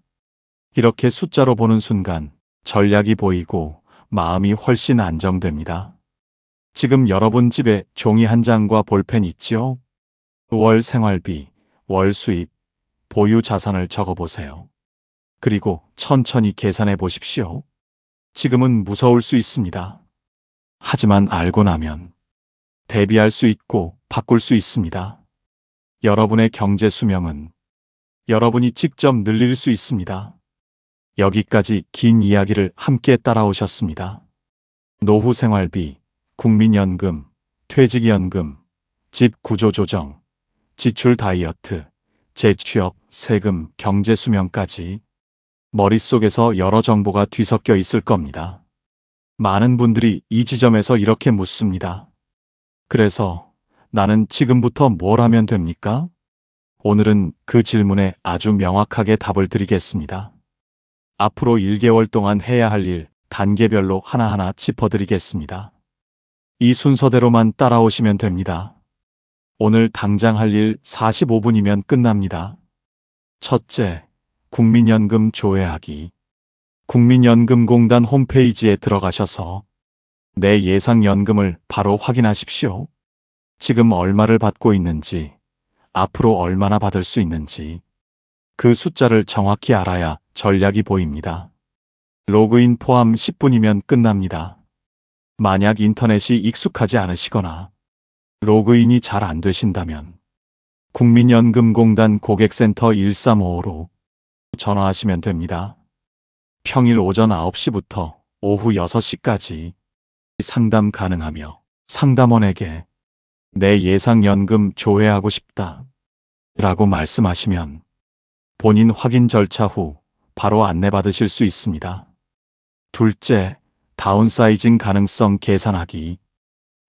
이렇게 숫자로 보는 순간 전략이 보이고 마음이 훨씬 안정됩니다. 지금 여러분 집에 종이 한 장과 볼펜 있지요? 월 생활비, 월 수입, 보유 자산을 적어보세요. 그리고 천천히 계산해 보십시오. 지금은 무서울 수 있습니다. 하지만 알고 나면 대비할 수 있고 바꿀 수 있습니다. 여러분의 경제 수명은 여러분이 직접 늘릴 수 있습니다. 여기까지 긴 이야기를 함께 따라오셨습니다. 노후 생활비, 국민연금, 퇴직연금, 집 구조조정, 지출 다이어트, 재취업, 세금, 경제 수명까지 머릿속에서 여러 정보가 뒤섞여 있을 겁니다. 많은 분들이 이 지점에서 이렇게 묻습니다. 그래서 나는 지금부터 뭘 하면 됩니까? 오늘은 그 질문에 아주 명확하게 답을 드리겠습니다. 앞으로 1개월 동안 해야 할 일 단계별로 하나하나 짚어드리겠습니다. 이 순서대로만 따라오시면 됩니다. 오늘 당장 할 일 45분이면 끝납니다. 첫째, 국민연금 조회하기. 국민연금공단 홈페이지에 들어가셔서 내 예상연금을 바로 확인하십시오. 지금 얼마를 받고 있는지, 앞으로 얼마나 받을 수 있는지, 그 숫자를 정확히 알아야 전략이 보입니다. 로그인 포함 10분이면 끝납니다. 만약 인터넷이 익숙하지 않으시거나 로그인이 잘 안 되신다면 국민연금공단 고객센터 1355로 전화하시면 됩니다. 평일 오전 9시부터 오후 6시까지 상담 가능하며 상담원에게 내 예상연금 조회하고 싶다 라고 말씀하시면 본인 확인 절차 후 바로 안내받으실 수 있습니다. 둘째, 다운사이징 가능성 계산하기.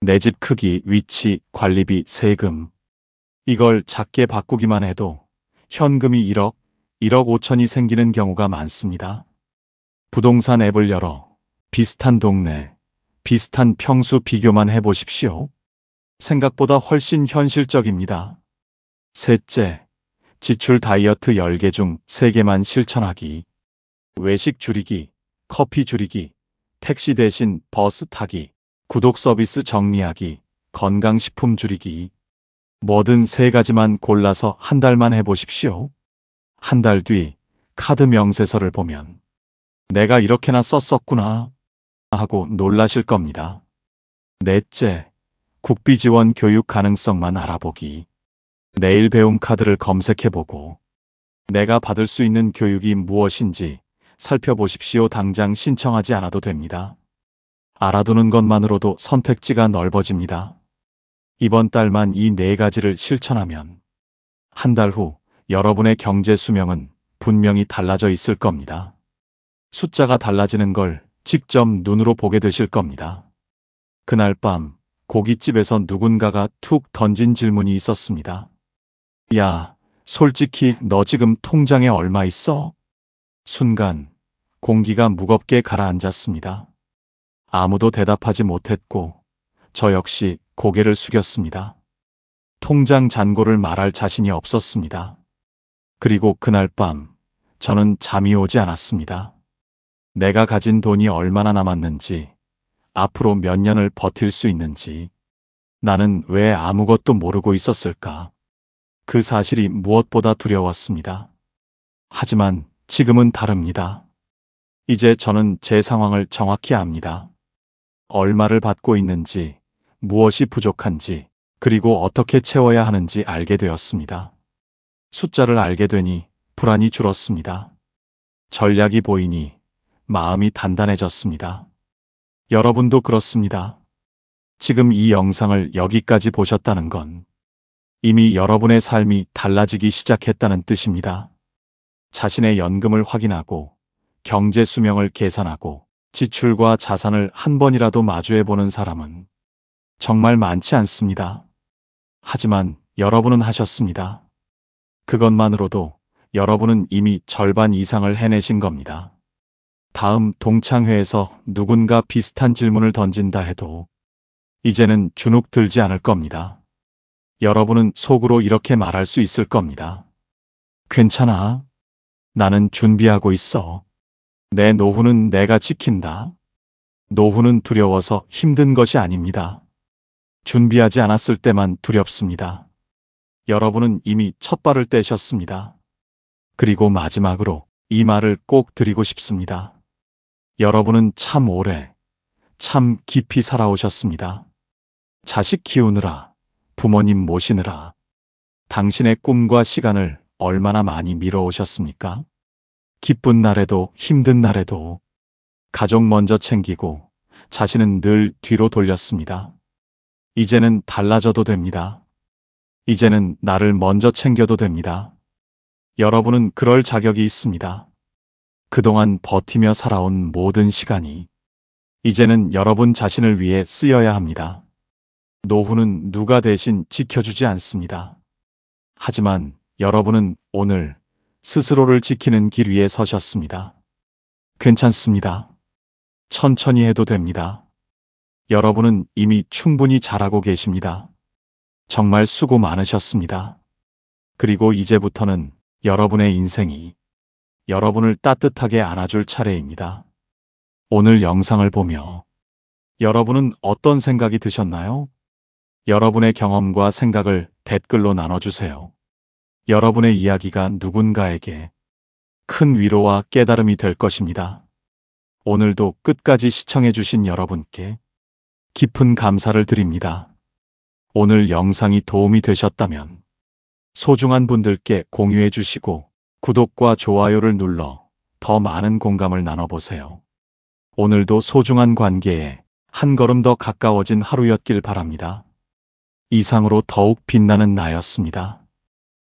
내 집 크기, 위치, 관리비, 세금. 이걸 작게 바꾸기만 해도 현금이 1억, 1억 5천이 생기는 경우가 많습니다. 부동산 앱을 열어 비슷한 동네, 비슷한 평수 비교만 해보십시오. 생각보다 훨씬 현실적입니다. 셋째, 지출 다이어트 10개 중 3개만 실천하기. 외식 줄이기, 커피 줄이기, 택시 대신 버스 타기, 구독 서비스 정리하기, 건강식품 줄이기. 뭐든 3가지만 골라서 한 달만 해보십시오. 한 달 뒤 카드 명세서를 보면 내가 이렇게나 썼었구나 하고 놀라실 겁니다. 넷째, 국비 지원 교육 가능성만 알아보기. 내일 배움 카드를 검색해보고 내가 받을 수 있는 교육이 무엇인지 살펴보십시오. 당장 신청하지 않아도 됩니다. 알아두는 것만으로도 선택지가 넓어집니다. 이번 달만 이 4가지를 실천하면 한 달 후 여러분의 경제 수명은 분명히 달라져 있을 겁니다. 숫자가 달라지는 걸 직접 눈으로 보게 되실 겁니다. 그날 밤 고깃집에서 누군가가 툭 던진 질문이 있었습니다. 야, 솔직히 너 지금 통장에 얼마 있어? 순간 공기가 무겁게 가라앉았습니다. 아무도 대답하지 못했고 저 역시 고개를 숙였습니다. 통장 잔고를 말할 자신이 없었습니다. 그리고 그날 밤 저는 잠이 오지 않았습니다. 내가 가진 돈이 얼마나 남았는지, 앞으로 몇 년을 버틸 수 있는지, 나는 왜 아무것도 모르고 있었을까? 그 사실이 무엇보다 두려웠습니다. 하지만 지금은 다릅니다. 이제 저는 제 상황을 정확히 압니다. 얼마를 받고 있는지, 무엇이 부족한지, 그리고 어떻게 채워야 하는지 알게 되었습니다. 숫자를 알게 되니 불안이 줄었습니다. 전략이 보이니 마음이 단단해졌습니다. 여러분도 그렇습니다. 지금 이 영상을 여기까지 보셨다는 건 이미 여러분의 삶이 달라지기 시작했다는 뜻입니다. 자신의 연금을 확인하고 경제 수명을 계산하고 지출과 자산을 한 번이라도 마주해보는 사람은 정말 많지 않습니다. 하지만 여러분은 하셨습니다. 그것만으로도 여러분은 이미 절반 이상을 해내신 겁니다. 다음 동창회에서 누군가 비슷한 질문을 던진다 해도 이제는 주눅 들지 않을 겁니다. 여러분은 속으로 이렇게 말할 수 있을 겁니다. 괜찮아. 나는 준비하고 있어. 내 노후는 내가 지킨다. 노후는 두려워서 힘든 것이 아닙니다. 준비하지 않았을 때만 두렵습니다. 여러분은 이미 첫 발을 떼셨습니다. 그리고 마지막으로 이 말을 꼭 드리고 싶습니다. 여러분은 참 오래, 참 깊이 살아오셨습니다. 자식 키우느라, 부모님 모시느라 당신의 꿈과 시간을 얼마나 많이 미뤄오셨습니까? 기쁜 날에도 힘든 날에도 가족 먼저 챙기고 자신은 늘 뒤로 돌렸습니다. 이제는 달라져도 됩니다. 이제는 나를 먼저 챙겨도 됩니다. 여러분은 그럴 자격이 있습니다. 그동안 버티며 살아온 모든 시간이 이제는 여러분 자신을 위해 쓰여야 합니다. 노후는 누가 대신 지켜주지 않습니다. 하지만 여러분은 오늘 스스로를 지키는 길 위에 서셨습니다. 괜찮습니다. 천천히 해도 됩니다. 여러분은 이미 충분히 잘하고 계십니다. 정말 수고 많으셨습니다. 그리고 이제부터는 여러분의 인생이 여러분을 따뜻하게 안아줄 차례입니다. 오늘 영상을 보며 여러분은 어떤 생각이 드셨나요? 여러분의 경험과 생각을 댓글로 나눠주세요. 여러분의 이야기가 누군가에게 큰 위로와 깨달음이 될 것입니다. 오늘도 끝까지 시청해주신 여러분께 깊은 감사를 드립니다. 오늘 영상이 도움이 되셨다면 소중한 분들께 공유해 주시고 구독과 좋아요를 눌러 더 많은 공감을 나눠보세요. 오늘도 소중한 관계에 한 걸음 더 가까워진 하루였길 바랍니다. 이상으로 더욱 빛나는 나였습니다.